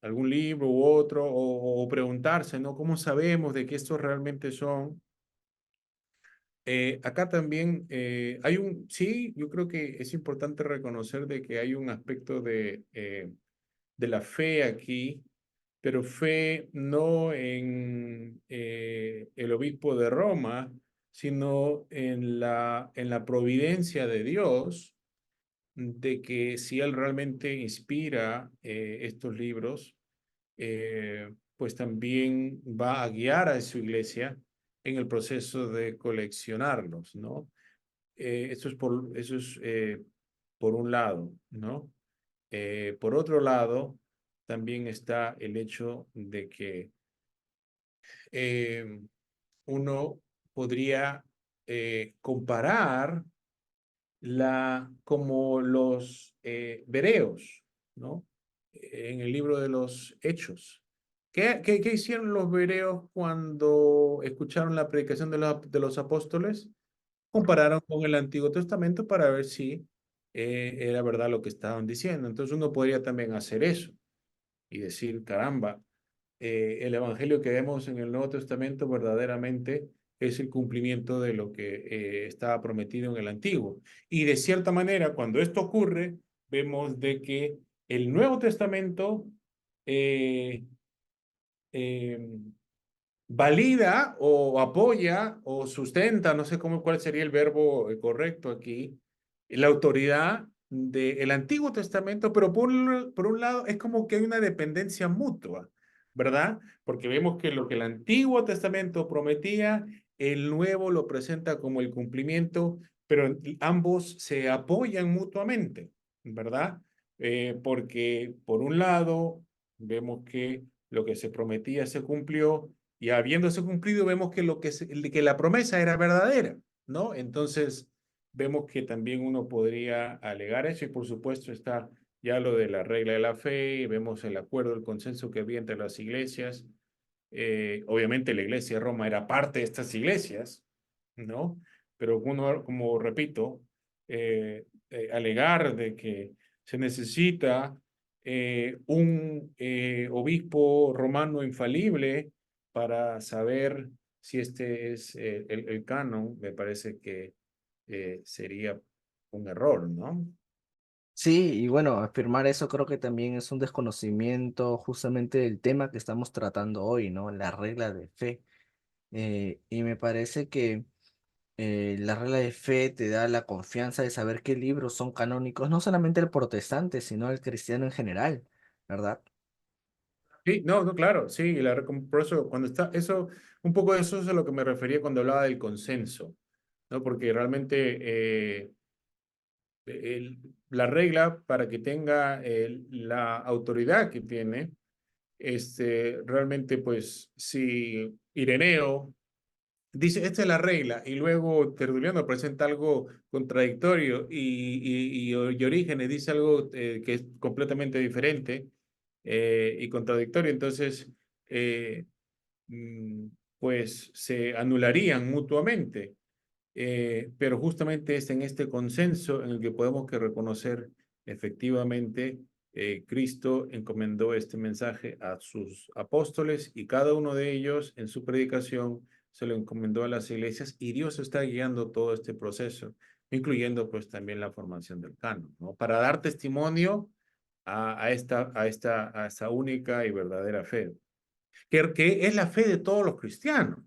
algún libro u otro, o preguntarse, ¿no? ¿Cómo sabemos de que estos realmente son? Acá también sí, yo creo que es importante reconocer de que hay un aspecto de la fe aquí, pero fe no en el obispo de Roma, sino en la providencia de Dios, de que si Él realmente inspira estos libros, pues también va a guiar a su iglesia en el proceso de coleccionarlos, ¿no? eso es por un lado, ¿no? Por otro lado, también está el hecho de que eh, uno podría comparar como los bereos, ¿no? En el libro de los Hechos. ¿Qué hicieron los bereos cuando escucharon la predicación de los apóstoles? Compararon con el Antiguo Testamento para ver si era verdad lo que estaban diciendo. Entonces uno podría también hacer eso y decir, caramba, el evangelio que vemos en el Nuevo Testamento verdaderamente es el cumplimiento de lo que estaba prometido en el Antiguo. Y de cierta manera, cuando esto ocurre, vemos de que el Nuevo Testamento eh, eh, valida o apoya o sustenta, no sé cuál sería el verbo correcto aquí, la autoridad del Antiguo Testamento, pero por un lado es como que hay una dependencia mutua, ¿verdad? Porque vemos que lo que el Antiguo Testamento prometía, el Nuevo lo presenta como el cumplimiento, pero ambos se apoyan mutuamente, ¿verdad? Porque por un lado vemos que lo que se prometía se cumplió y habiéndose cumplido, vemos que, que la promesa era verdadera, ¿no? Entonces, vemos que también uno podría alegar eso y por supuesto está ya lo de la regla de la fe, vemos el acuerdo, el consenso que había entre las iglesias. Obviamente la iglesia de Roma era parte de estas iglesias, ¿no? Pero uno, como repito, alegar de que se necesita un obispo romano infalible para saber si este es el canon, me parece que sería un error, ¿no? Sí, y bueno, afirmar eso creo que también es un desconocimiento justamente del tema que estamos tratando hoy, ¿no? La regla de fe. Y me parece que la regla de fe te da la confianza de saber qué libros son canónicos, no solamente el protestante, sino el cristiano en general, ¿verdad? Sí, no, no, claro, sí, por eso, cuando está, eso, un poco de eso es a lo que me refería cuando hablaba del consenso, ¿no? Porque realmente la regla para que tenga la autoridad que tiene, realmente, pues, si Ireneo dice, esta es la regla, y luego Tertuliano presenta algo contradictorio y Orígenes dice algo que es completamente diferente y contradictorio, entonces, eh, mm, pues se anularían mutuamente. Pero justamente es en este consenso en el que podemos que reconocer efectivamente Cristo encomendó este mensaje a sus apóstoles y cada uno de ellos en su predicación se lo encomendó a las iglesias y Dios está guiando todo este proceso, incluyendo pues también la formación del canon, ¿no? Para dar testimonio a esta única y verdadera fe, que es la fe de todos los cristianos.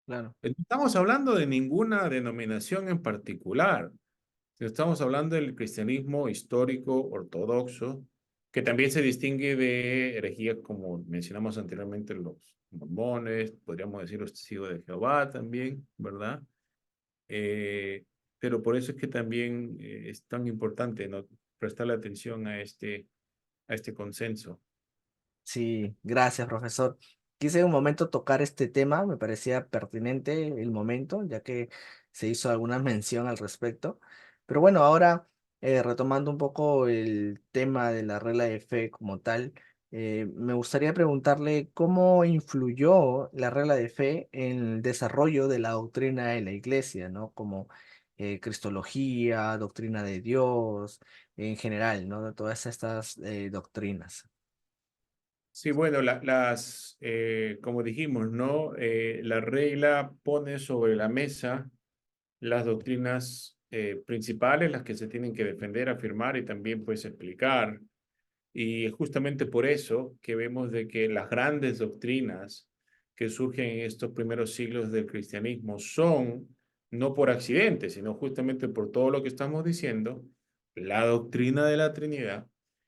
Claro. No estamos hablando de ninguna denominación en particular. Estamos hablando del cristianismo histórico ortodoxo, que también se distingue de herejías como mencionamos anteriormente los mormones, podríamos decir los testigos de Jehová también, ¿verdad? Eh, pero por eso es que también es tan importante, ¿no? Prestarle atención a este consenso. Sí, gracias, profesor. Quise un momento tocar este tema, me parecía pertinente el momento, ya que se hizo alguna mención al respecto. Pero bueno, ahora retomando un poco el tema de la regla de fe como tal, me gustaría preguntarle cómo influyó la regla de fe en el desarrollo de la doctrina de la iglesia, ¿no? Como cristología, doctrina de Dios, en general, ¿no? De todas estas doctrinas. Sí, bueno, como dijimos, ¿no? La regla pone sobre la mesa las doctrinas principales, las que se tienen que defender, afirmar y también pues explicar. Y es justamente por eso que vemos de que las grandes doctrinas que surgen en estos primeros siglos del cristianismo son, no por accidente, sino justamente por todo lo que estamos diciendo, la doctrina de la Trinidad,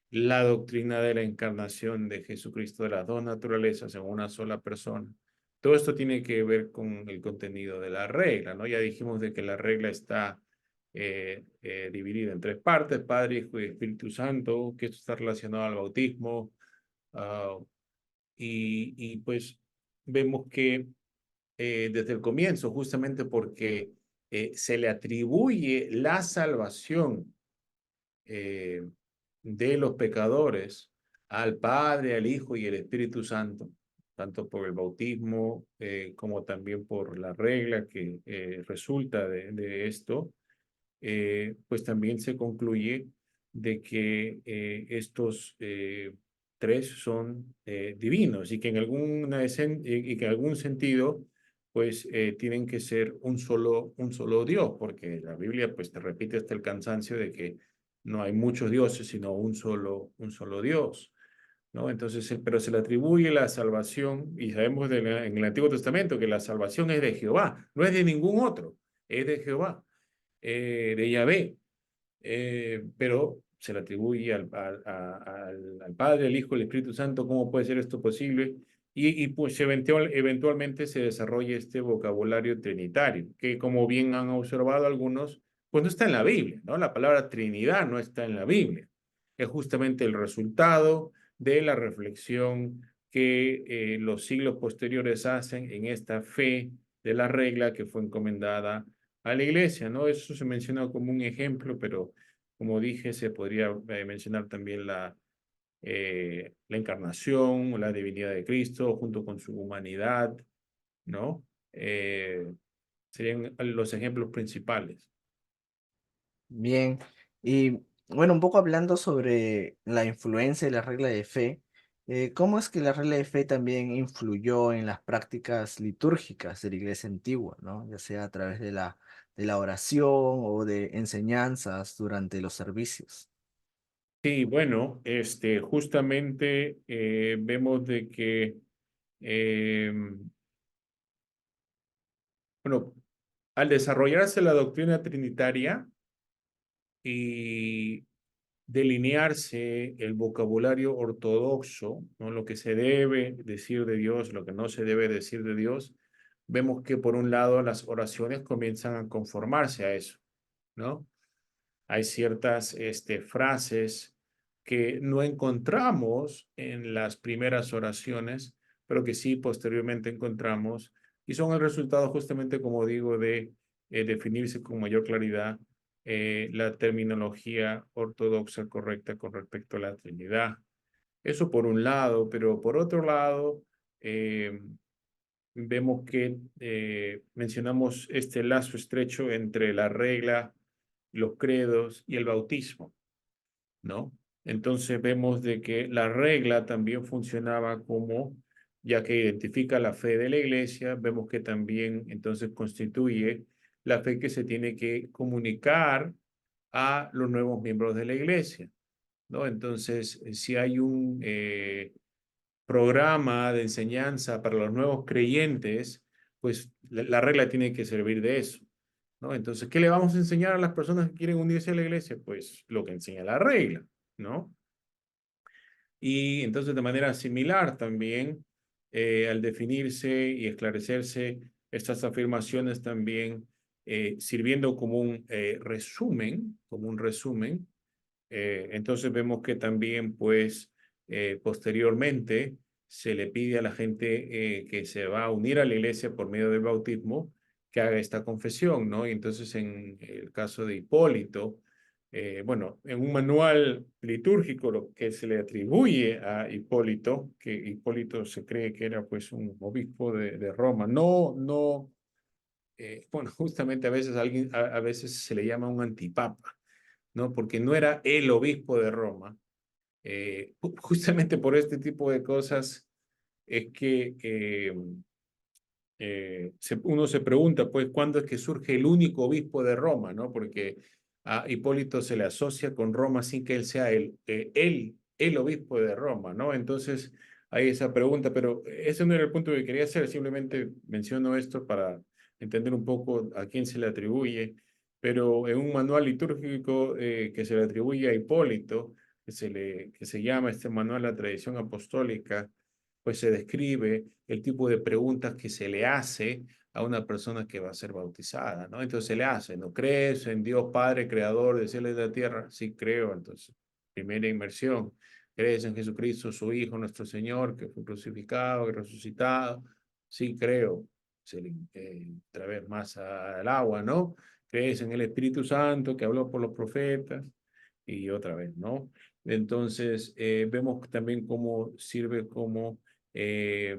la doctrina de la encarnación de Jesucristo, de las dos naturalezas en una sola persona. Todo esto tiene que ver con el contenido de la regla, ¿no? Ya dijimos de que la regla está dividida en tres partes: Padre, Hijo y Espíritu Santo, que esto está relacionado al bautismo. ah, y pues vemos que desde el comienzo, justamente porque se le atribuye la salvación eh, de los pecadores al Padre, al Hijo y al Espíritu Santo, tanto por el bautismo como también por la regla que resulta de esto, pues también se concluye de que estos tres son divinos y que y que en algún sentido pues tienen que ser un solo Dios, porque la Biblia pues te repite hasta el cansancio de que no hay muchos dioses, sino un solo Dios, ¿no? Entonces, pero se le atribuye la salvación, y sabemos en el Antiguo Testamento que la salvación es de Jehová, no es de ningún otro, es de Jehová, de Yahvé, pero se le atribuye al Padre, al Hijo, al Espíritu Santo. ¿Cómo puede ser esto posible? Y pues eventualmente se desarrolla este vocabulario trinitario, que como bien han observado algunos, pues no está en la Biblia, ¿no? La palabra Trinidad no está en la Biblia. Es justamente el resultado de la reflexión que los siglos posteriores hacen en esta fe de la regla que fue encomendada a la iglesia, ¿no? Eso se menciona como un ejemplo, pero como dije, se podría mencionar también la encarnación, la divinidad de Cristo junto con su humanidad, ¿no? Serían los ejemplos principales. Bien, y bueno, un poco hablando sobre la influencia de la regla de fe, ¿cómo es que la regla de fe también influyó en las prácticas litúrgicas de la iglesia antigua, ¿no? Ya sea a través de la oración o de enseñanzas durante los servicios? Sí, bueno, justamente vemos de que, eh, bueno, al desarrollarse la doctrina trinitaria y delinearse el vocabulario ortodoxo, ¿no? Lo que se debe decir de Dios, lo que no se debe decir de Dios, vemos que por un lado las oraciones comienzan a conformarse a eso, ¿no? Hay ciertas frases que no encontramos en las primeras oraciones, pero que sí posteriormente encontramos, y son el resultado justamente, como digo, de definirse con mayor claridad la terminología ortodoxa correcta con respecto a la Trinidad. Eso por un lado, pero por otro lado, vemos que mencionamos este lazo estrecho entre la regla, los credos y el bautismo, ¿no? Entonces vemos de que la regla también funcionaba como, ya que identifica la fe de la iglesia, vemos que también entonces constituye la fe que se tiene que comunicar a los nuevos miembros de la iglesia, ¿no? Entonces, si hay un programa de enseñanza para los nuevos creyentes, pues la regla tiene que servir de eso, ¿no? Entonces, ¿qué le vamos a enseñar a las personas que quieren unirse a la iglesia? Pues lo que enseña la regla, ¿no? Y entonces de manera similar también, al definirse y esclarecerse estas afirmaciones también, sirviendo como un resumen, entonces vemos que también, pues, posteriormente se le pide a la gente que se va a unir a la iglesia por medio del bautismo que haga esta confesión, ¿no? Y entonces en el caso de Hipólito, bueno, en un manual litúrgico lo que se le atribuye a Hipólito, que Hipólito se cree que era pues un obispo de Roma, bueno, justamente a veces se le llama un antipapa, ¿no? Porque no era el obispo de Roma. Justamente por este tipo de cosas es que uno se pregunta, pues, ¿cuándo es que surge el único obispo de Roma, ¿no? Porque a Hipólito se le asocia con Roma sin que él sea el obispo de Roma, ¿no? Entonces hay esa pregunta, pero ese no era el punto que quería hacer, simplemente menciono esto para entender un poco a quién se le atribuye, pero en un manual litúrgico que se le atribuye a Hipólito, que se llama este manual La Tradición Apostólica, pues se describe el tipo de preguntas que se le hace a una persona que va a ser bautizada, ¿no? Entonces se le hace, ¿no crees en Dios Padre, Creador de cielos y de la tierra? Sí, creo. Entonces, primera inmersión. ¿Crees en Jesucristo, su Hijo, nuestro Señor, que fue crucificado y resucitado? Sí, creo. Otra vez más al agua, ¿no? ¿Crees en el Espíritu Santo que habló por los profetas? Y otra vez, ¿no? Entonces, vemos también cómo sirve como eh,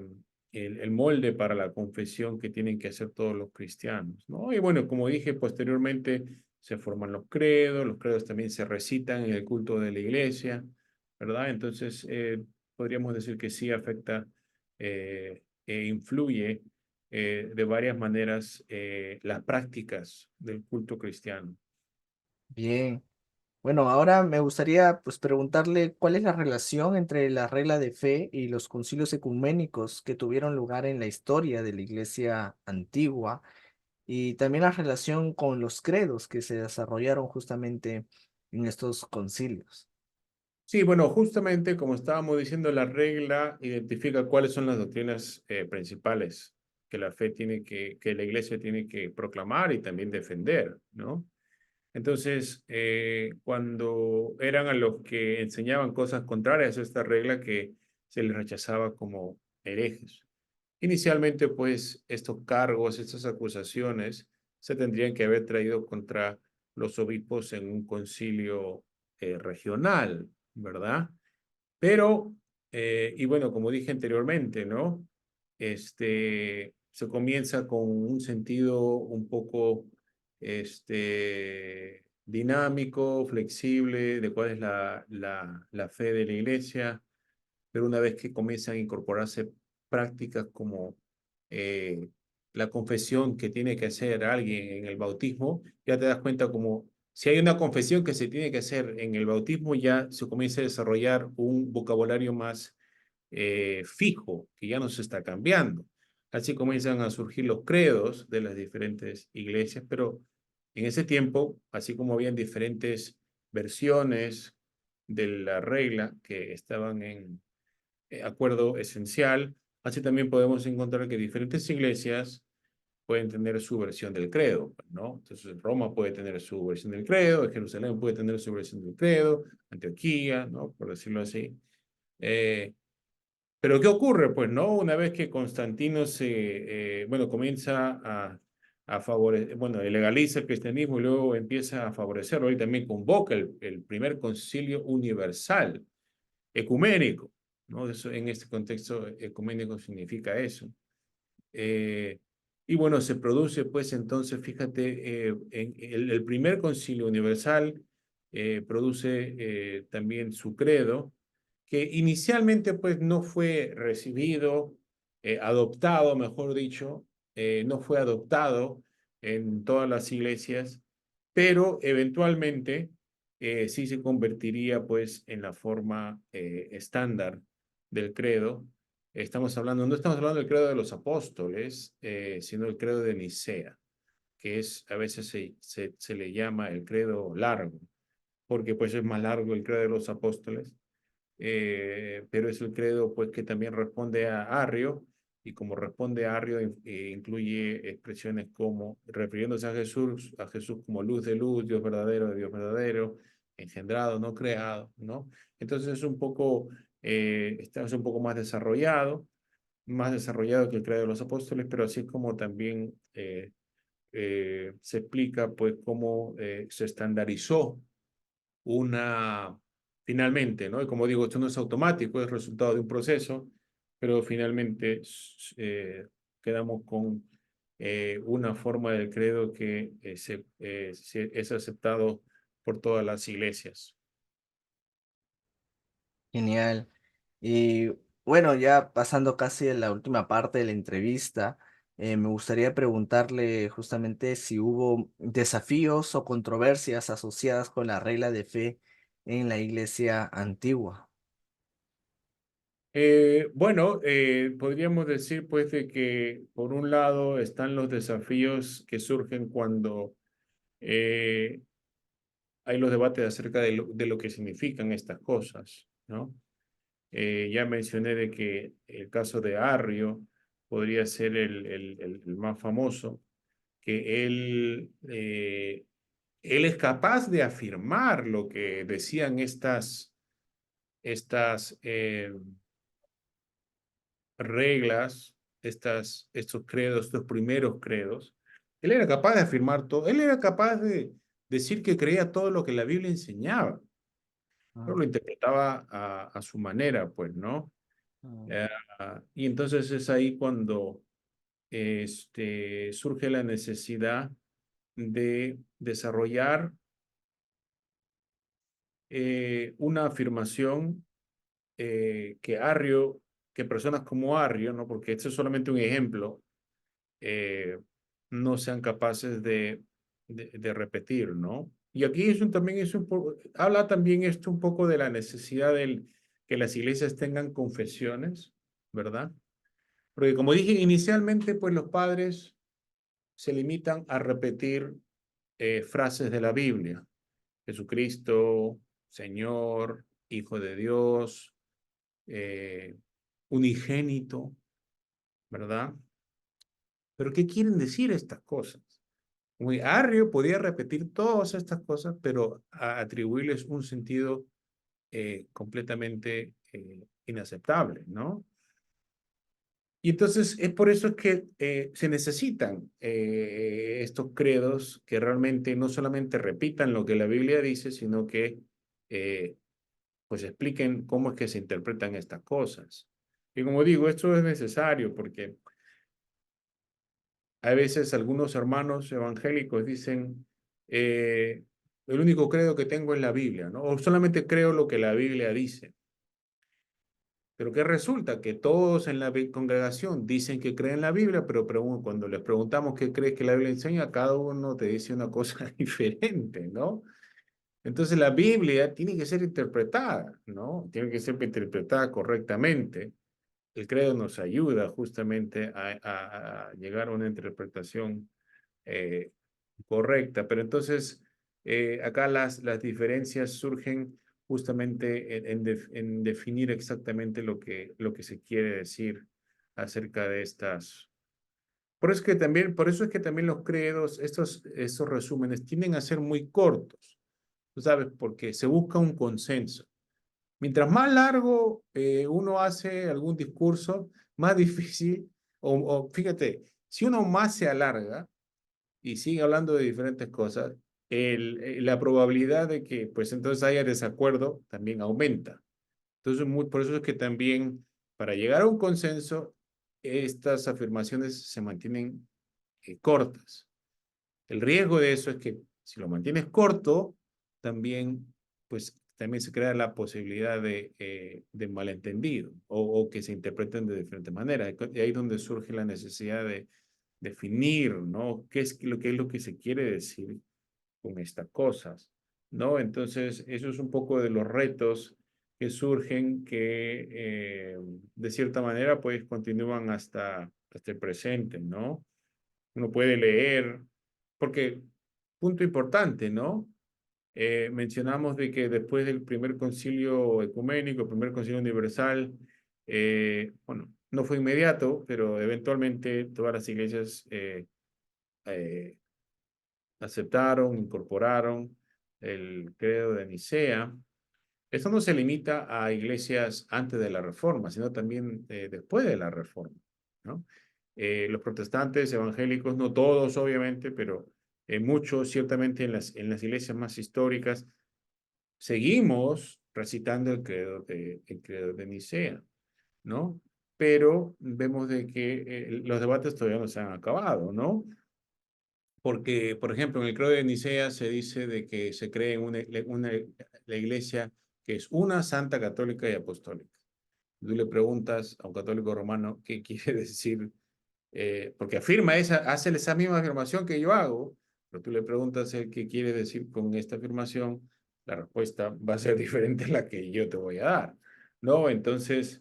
el molde para la confesión que tienen que hacer todos los cristianos, ¿no? Y bueno, como dije, posteriormente se forman los credos también se recitan en el culto de la iglesia, ¿verdad? Entonces, podríamos decir que sí afecta e influye de varias maneras las prácticas del culto cristiano. Bien. Bueno, ahora me gustaría pues preguntarle cuál es la relación entre la regla de fe y los concilios ecuménicos que tuvieron lugar en la historia de la Iglesia antigua y también la relación con los credos que se desarrollaron justamente en estos concilios. Sí, bueno, justamente como estábamos diciendo, la regla identifica cuáles son las doctrinas principales que la fe tiene que la iglesia tiene que proclamar y también defender, ¿no? Entonces, cuando eran a los que enseñaban cosas contrarias a esta regla que se les rechazaba como herejes. Inicialmente, pues, estos cargos, estas acusaciones se tendrían que haber traído contra los obispos en un concilio regional, ¿verdad? Pero, y bueno, como dije anteriormente, ¿no? Se comienza con un sentido un poco, dinámico, flexible, de cuál es la fe de la iglesia, pero una vez que comienzan a incorporarse prácticas como eh, la confesión que tiene que hacer alguien en el bautismo, ya te das cuenta como si hay una confesión que se tiene que hacer en el bautismo, ya se comienza a desarrollar un vocabulario más fijo, que ya no se está cambiando. Así comienzan a surgir los credos de las diferentes iglesias, pero en ese tiempo, así como habían diferentes versiones de la regla que estaban en acuerdo esencial, así también podemos encontrar que diferentes iglesias pueden tener su versión del credo, ¿no? Entonces Roma puede tener su versión del credo, Jerusalén puede tener su versión del credo, Antioquía, ¿no? Por decirlo así. Eh, pero ¿qué ocurre? Pues, ¿no? Una vez que Constantino bueno, comienza a favorecer, bueno, legaliza el cristianismo y luego empieza a favorecerlo, y también convoca el primer concilio universal ecuménico, ¿no? Eso, en este contexto ecuménico significa eso. Eh, y bueno, se produce pues entonces, fíjate, en el primer concilio universal produce también su credo, que inicialmente pues no fue recibido, adoptado, mejor dicho, no fue adoptado en todas las iglesias, pero eventualmente sí se convertiría pues en la forma estándar del credo. No estamos hablando del credo de los apóstoles, sino el credo de Nicea, que es, a veces se le llama el credo largo, porque pues es más largo el credo de los apóstoles, pero es el credo pues que también responde a Arrio, y como responde a Arrio, incluye expresiones como refiriéndose a Jesús como luz de luz, de Dios verdadero, engendrado, no creado, ¿no? Entonces es un poco, es un poco más desarrollado que el credo de los apóstoles, pero así como también se explica pues cómo se estandarizó una, finalmente, ¿no? Y como digo, esto no es automático, es resultado de un proceso, pero finalmente quedamos con una forma del credo que es aceptado por todas las iglesias. Genial. Y bueno, ya pasando casi a la última parte de la entrevista, me gustaría preguntarle justamente si hubo desafíos o controversias asociadas con la regla de fe en la iglesia antigua. Bueno, podríamos decir pues de que por un lado están los desafíos que surgen cuando eh, hay los debates acerca de lo que significan estas cosas, ¿no? Ya mencioné de que el caso de Arrio, podría ser el más famoso, que él es capaz de afirmar lo que decían estas reglas, estos credos, estos primeros credos. Él era capaz de afirmar todo, él era capaz de decir que creía todo lo que la Biblia enseñaba, pero Ah, lo interpretaba a su manera, pues, ¿no? ah, Eh, y entonces es ahí cuando surge la necesidad de desarrollar una afirmación que personas como Arrio, ¿no? Porque este es solamente un ejemplo, eh, no sean capaces de repetir, ¿no? Y aquí también habla también esto un poco de la necesidad que las iglesias tengan confesiones, ¿verdad? Porque como dije inicialmente, pues los padres se limitan a repetir frases de la Biblia. Jesucristo, Señor, Hijo de Dios, eh, unigénito, ¿verdad? Pero ¿qué quieren decir estas cosas? Muy Arrio podía repetir todas estas cosas, pero atribuirles un sentido completamente inaceptable, ¿no? Y entonces es por eso que se necesitan estos credos que realmente no solamente repitan lo que la Biblia dice, sino que eh, pues expliquen cómo es que se interpretan estas cosas. Y como digo, esto es necesario porque a veces algunos hermanos evangélicos dicen, el único credo que tengo es la Biblia, ¿no? O solamente creo lo que la Biblia dice. Pero ¿qué resulta? Que todos en la congregación dicen que creen la Biblia, pero cuando les preguntamos qué crees que la Biblia enseña, cada uno te dice una cosa diferente, ¿no? Entonces la Biblia tiene que ser interpretada, ¿no? Tiene que ser interpretada correctamente. El credo nos ayuda justamente a llegar a una interpretación eh, correcta, pero entonces acá las diferencias surgen justamente en definir exactamente lo que se quiere decir acerca de estas. Por eso es que también los credos, estos resúmenes, tienden a ser muy cortos, tú sabes, porque se busca un consenso. Mientras más largo uno hace algún discurso, más difícil, o fíjate, si uno más se alarga, y sigue hablando de diferentes cosas, la probabilidad de que pues entonces haya desacuerdo también aumenta. Entonces, por eso es que también para llegar a un consenso, estas afirmaciones se mantienen cortas. El riesgo de eso es que si lo mantienes corto, también pues también se crea la posibilidad de malentendido o que se interpreten de diferentes maneras. Y ahí es donde surge la necesidad de definir, ¿no? ¿Qué es lo que se quiere decir con estas cosas? ¿No? Entonces, eso es un poco de los retos que surgen que de cierta manera pues continúan hasta el presente, ¿no? Uno puede leer, porque, punto importante, ¿no? Mencionamos de que después del primer concilio ecuménico, el primer concilio universal, bueno, no fue inmediato, pero eventualmente todas las iglesias eh, aceptaron, incorporaron el credo de Nicea. Esto no se limita a iglesias antes de la Reforma, sino también después de la Reforma, ¿no? Los protestantes evangélicos, no todos obviamente, pero muchos ciertamente en las iglesias más históricas, seguimos recitando el credo de Nicea, ¿no? Pero vemos de que los debates todavía no se han acabado, ¿no? Porque, por ejemplo, en el credo de Nicea se dice de que se cree en la iglesia que es una santa, católica y apostólica. Tú le preguntas a un católico romano qué quiere decir, porque hace esa misma afirmación que yo hago, pero tú le preguntas él qué quiere decir con esta afirmación, la respuesta va a ser diferente a la que yo te voy a dar, ¿no? Entonces,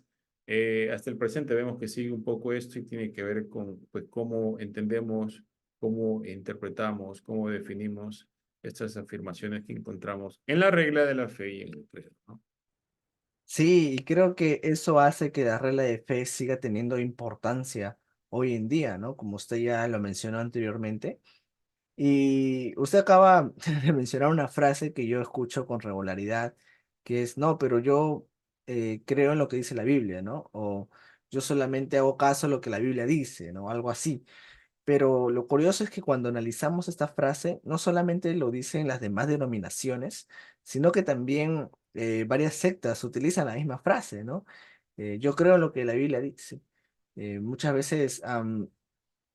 hasta el presente vemos que sigue un poco esto y tiene que ver con pues, cómo entendemos, cómo interpretamos, cómo definimos estas afirmaciones que encontramos en la regla de la fe y en el credo, ¿no? sí, y creo que eso hace que la regla de fe siga teniendo importancia, hoy en día, ¿no? Como usted ya lo mencionó anteriormente. Y usted acaba de mencionar una frase que yo escucho con regularidad, que es, no, pero yo creo en lo que dice la Biblia, ¿no? O yo solamente hago caso a lo que la Biblia dice, ¿no? Algo así. Pero lo curioso es que cuando analizamos esta frase, no solamente lo dicen las demás denominaciones, sino que también varias sectas utilizan la misma frase, ¿no? Yo creo en lo que la Biblia dice. Muchas veces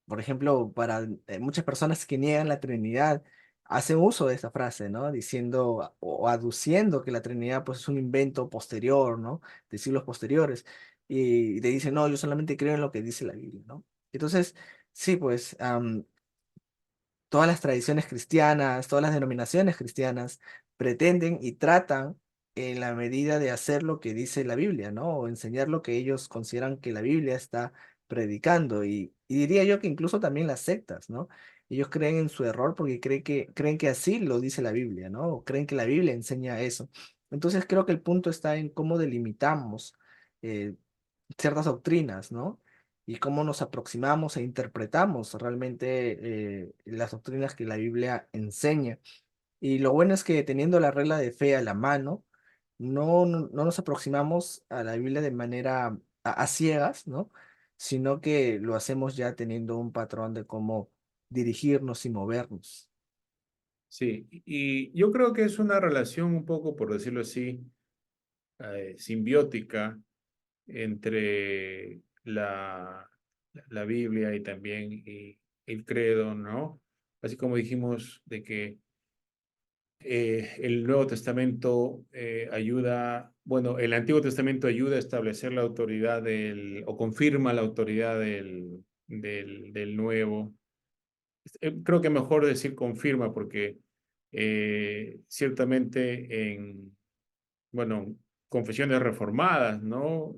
por ejemplo, para muchas personas que niegan la Trinidad, hacen uso de esta frase, ¿no? Diciendo o aduciendo que la Trinidad pues es un invento posterior, ¿no? De siglos posteriores. Y te dicen, no, yo solamente creo en lo que dice la Biblia, ¿no? Entonces, sí, pues todas las tradiciones cristianas, todas las denominaciones cristianas pretenden y tratan en la medida de hacer lo que dice la Biblia, ¿no? O enseñar lo que ellos consideran que la Biblia está predicando. Y diría yo que incluso también las sectas, ¿no? Ellos creen en su error porque creen que así lo dice la Biblia, ¿no? O creen que la Biblia enseña eso. Entonces creo que el punto está en cómo delimitamos eh, ciertas doctrinas, ¿no? Y cómo nos aproximamos e interpretamos realmente las doctrinas que la Biblia enseña. Y lo bueno es que teniendo la regla de fe a la mano, no nos aproximamos a la Biblia de manera a ciegas, ¿no? Sino que lo hacemos ya teniendo un patrón de cómo dirigirnos y movernos. Sí, y yo creo que es una relación un poco, por decirlo así, simbiótica entre la Biblia y también el credo, ¿no? Así como dijimos de que el Nuevo Testamento ayuda, bueno, el Antiguo Testamento ayuda a establecer la autoridad o confirma la autoridad del Nuevo. Creo que mejor decir confirma porque ciertamente bueno, confesiones reformadas, ¿no?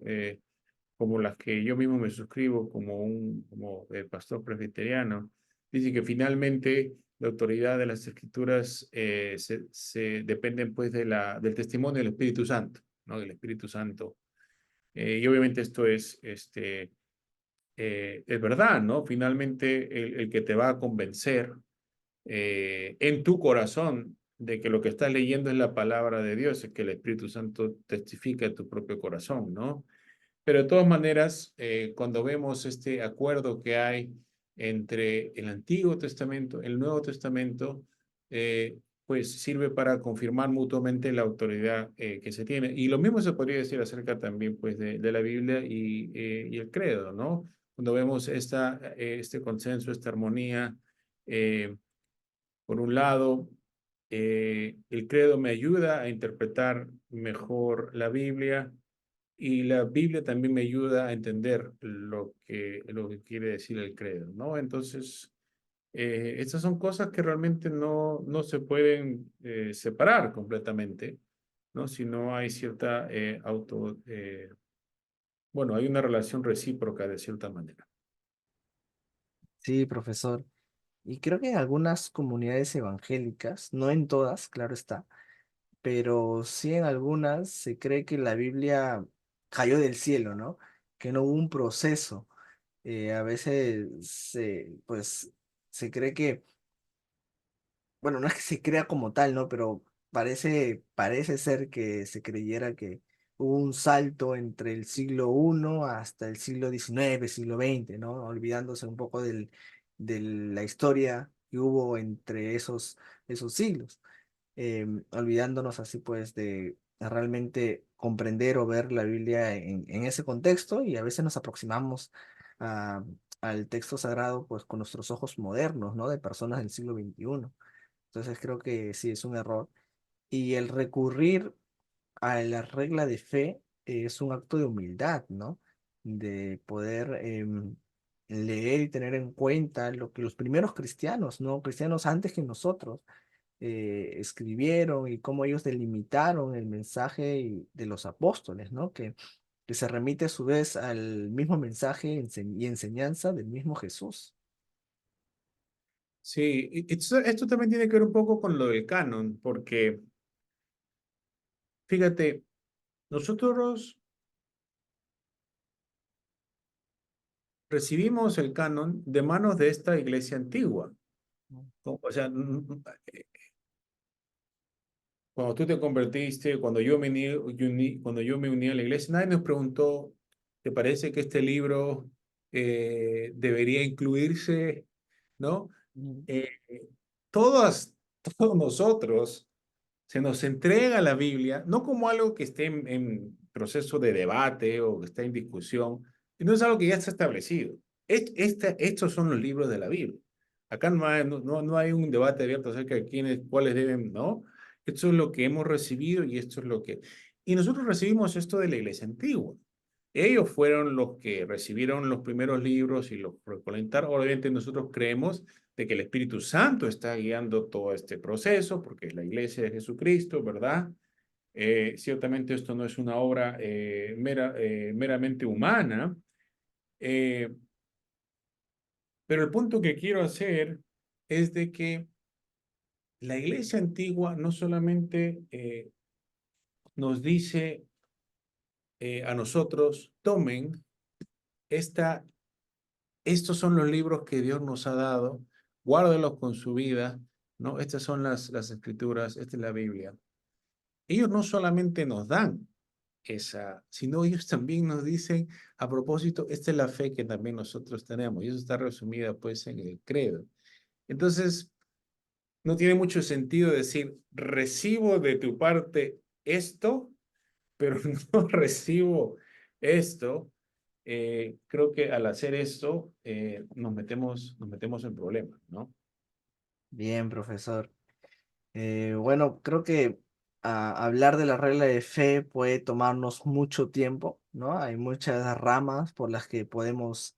Como las que yo mismo me suscribo como pastor presbiteriano, dice que finalmente la autoridad de las escrituras se dependen pues del testimonio del Espíritu Santo, ¿no? Del Espíritu Santo. Y obviamente esto es verdad, ¿no? Finalmente el que te va a convencer en tu corazón de que lo que estás leyendo es la palabra de Dios, es que el Espíritu Santo testifica en tu propio corazón, ¿no? Pero de todas maneras, cuando vemos este acuerdo que hay entre el Antiguo Testamento, el Nuevo Testamento, pues sirve para confirmar mutuamente la autoridad que se tiene. Y lo mismo se podría decir acerca también pues, de la Biblia y el credo, ¿no? Cuando vemos este consenso, esta armonía, eh, por un lado, el credo me ayuda a interpretar mejor la Biblia y la Biblia también me ayuda a entender lo que quiere decir el credo, ¿no? Entonces, estas son cosas que realmente no se pueden separar completamente, ¿no? Si no hay cierta bueno, hay una relación recíproca de cierta manera. Sí, profesor. Y creo que en algunas comunidades evangélicas, no en todas, claro está, pero sí en algunas se cree que la Biblia cayó del cielo, ¿no? Que no hubo un proceso. A veces pues, se cree que, bueno, no es que se crea como tal, ¿no? Pero parece ser que se creyera que hubo un salto entre el siglo I hasta el siglo XIX, siglo XX, ¿no? Olvidándose un poco de la historia que hubo entre esos siglos, olvidándonos así pues de realmente comprender o ver la Biblia en ese contexto, y a veces nos aproximamos a- al texto sagrado pues con nuestros ojos modernos, ¿no? De personas del siglo XXI. Entonces creo que sí es un error. Y el recurrir a la regla de fe es un acto de humildad, ¿no? De poder leer y tener en cuenta lo que los primeros cristianos, ¿no? Cristianos antes que nosotros, escribieron y cómo ellos delimitaron el mensaje de los apóstoles, ¿no? Que se remite a su vez al mismo mensaje y enseñanza del mismo Jesús. Sí, y esto también tiene que ver un poco con lo del canon, porque fíjate, nosotros recibimos el canon de manos de esta iglesia antigua. O sea, cuando tú te convertiste, cuando yo me uní a la iglesia, nadie nos preguntó, ¿te parece que este libro debería incluirse? ¿No? Mm. Eh, todas, todos nosotros se nos entrega la Biblia, no como algo que esté en proceso de debate o que esté en discusión, sino es algo que ya está establecido. Estos son los libros de la Biblia. Acá no hay un debate abierto acerca de cuáles deben, ¿no? Esto es lo que hemos recibido y esto es lo que... Y nosotros recibimos esto de la iglesia antigua. Ellos fueron los que recibieron los primeros libros y los recolectaron. Obviamente nosotros creemos de que el Espíritu Santo está guiando todo este proceso, porque es la iglesia de Jesucristo, ¿verdad? Ciertamente esto no es una obra meramente humana, eh, pero el punto que quiero hacer es de que la iglesia antigua no solamente nos dice a nosotros, tomen esta estos son los libros que Dios nos ha dado, guárdelos con su vida, ¿no? Estas son las escrituras, esta es la Biblia. Ellos no solamente nos dan esa, sino ellos también nos dicen, a propósito, esta es la fe que también nosotros tenemos, y eso está resumida pues en el credo. Entonces, no tiene mucho sentido decir, recibo de tu parte esto, pero no recibo esto. Creo que al hacer esto nos metemos en problemas, ¿no? Bien, profesor. Bueno, creo que hablar de la regla de fe puede tomarnos mucho tiempo, ¿no? Hay muchas ramas por las que podemos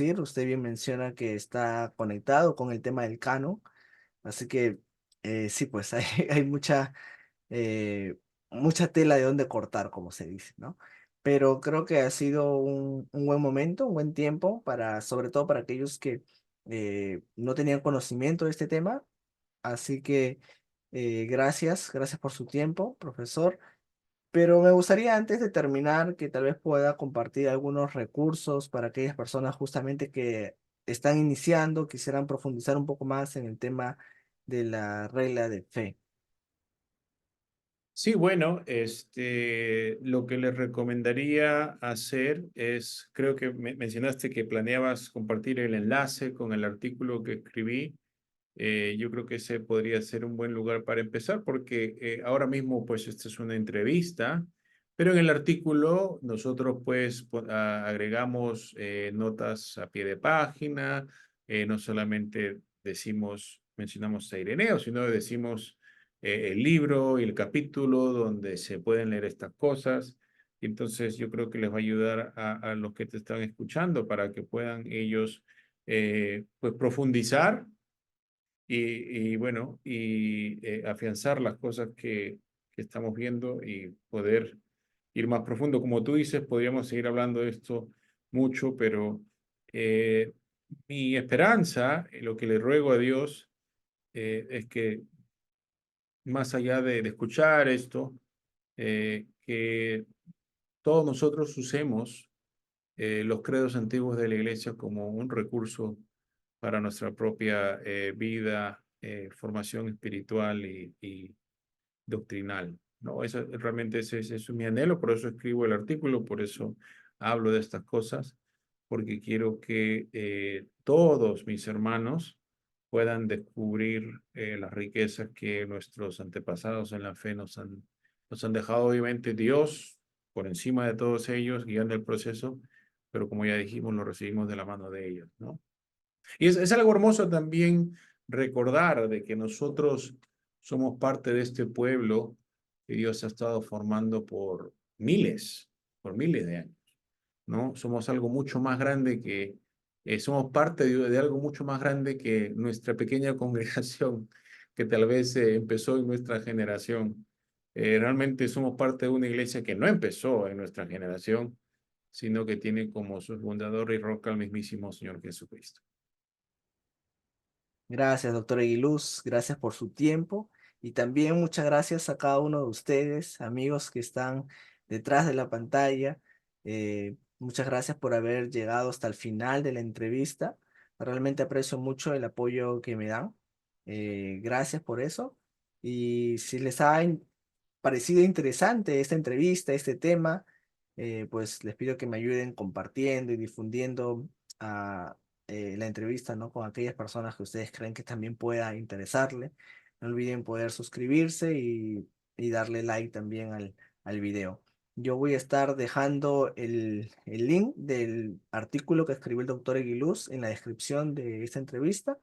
ir. Usted bien menciona que está conectado con el tema del canon, así que sí, pues hay eh, mucha tela de dónde cortar, como se dice, ¿no? Pero creo que ha sido un buen momento, un buen tiempo para, sobre todo para aquellos que no tenían conocimiento de este tema. Así que gracias por su tiempo, profesor. Pero me gustaría antes de terminar que tal vez pueda compartir algunos recursos para aquellas personas justamente que están iniciando, quisieran profundizar un poco más en el tema de la regla de fe. Sí, bueno, lo que les recomendaría hacer es, creo que mencionaste que planeabas compartir el enlace con el artículo que escribí. Yo creo que ese podría ser un buen lugar para empezar porque ahora mismo pues esta es una entrevista, pero en el artículo nosotros pues agregamos notas a pie de página, no solamente mencionamos a Ireneo, sino decimos el libro y el capítulo donde se pueden leer estas cosas. Y entonces yo creo que les va a ayudar a los que te están escuchando para que puedan ellos pues profundizar bueno, afianzar las cosas que estamos viendo y poder ir más profundo. Como tú dices, podríamos seguir hablando de esto mucho, pero eh, mi esperanza, lo que le ruego a Dios, es que más allá de escuchar esto, que todos nosotros usemos los credos antiguos de la iglesia como un recurso para nuestra propia vida, formación espiritual y doctrinal, ¿no? Eso, realmente ese es mi anhelo, por eso escribo el artículo, por eso hablo de estas cosas, porque quiero que todos mis hermanos puedan descubrir las riquezas que nuestros antepasados en la fe nos han dejado. Obviamente Dios por encima de todos ellos, guiando el proceso, pero como ya dijimos, lo recibimos de la mano de ellos, ¿no? Y es algo hermoso también recordar de que nosotros somos parte de este pueblo que Dios ha estado formando por miles de años, ¿no? Somos algo mucho más grande somos parte de algo mucho más grande que nuestra pequeña congregación que tal vez empezó en nuestra generación. Realmente somos parte de una iglesia que no empezó en nuestra generación, sino que tiene como su fundador y roca al mismísimo Señor Jesucristo. Gracias, doctor Aguiluz, gracias por su tiempo y también muchas gracias a cada uno de ustedes, amigos que están detrás de la pantalla. Muchas gracias por haber llegado hasta el final de la entrevista. Realmente aprecio mucho el apoyo que me dan. Gracias por eso. Y si les ha parecido interesante esta entrevista, este tema, pues les pido que me ayuden compartiendo y difundiendo a, la entrevista, ¿no? Con aquellas personas que ustedes creen que también pueda interesarle. No olviden poder suscribirse y darle like también al video. Yo voy a estar dejando el link del artículo que escribió el doctor Eguiluz en la descripción de esta entrevista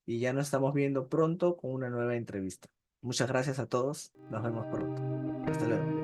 y ya nos estamos viendo pronto con una nueva entrevista. Muchas gracias a todos. Nos vemos pronto. Hasta luego.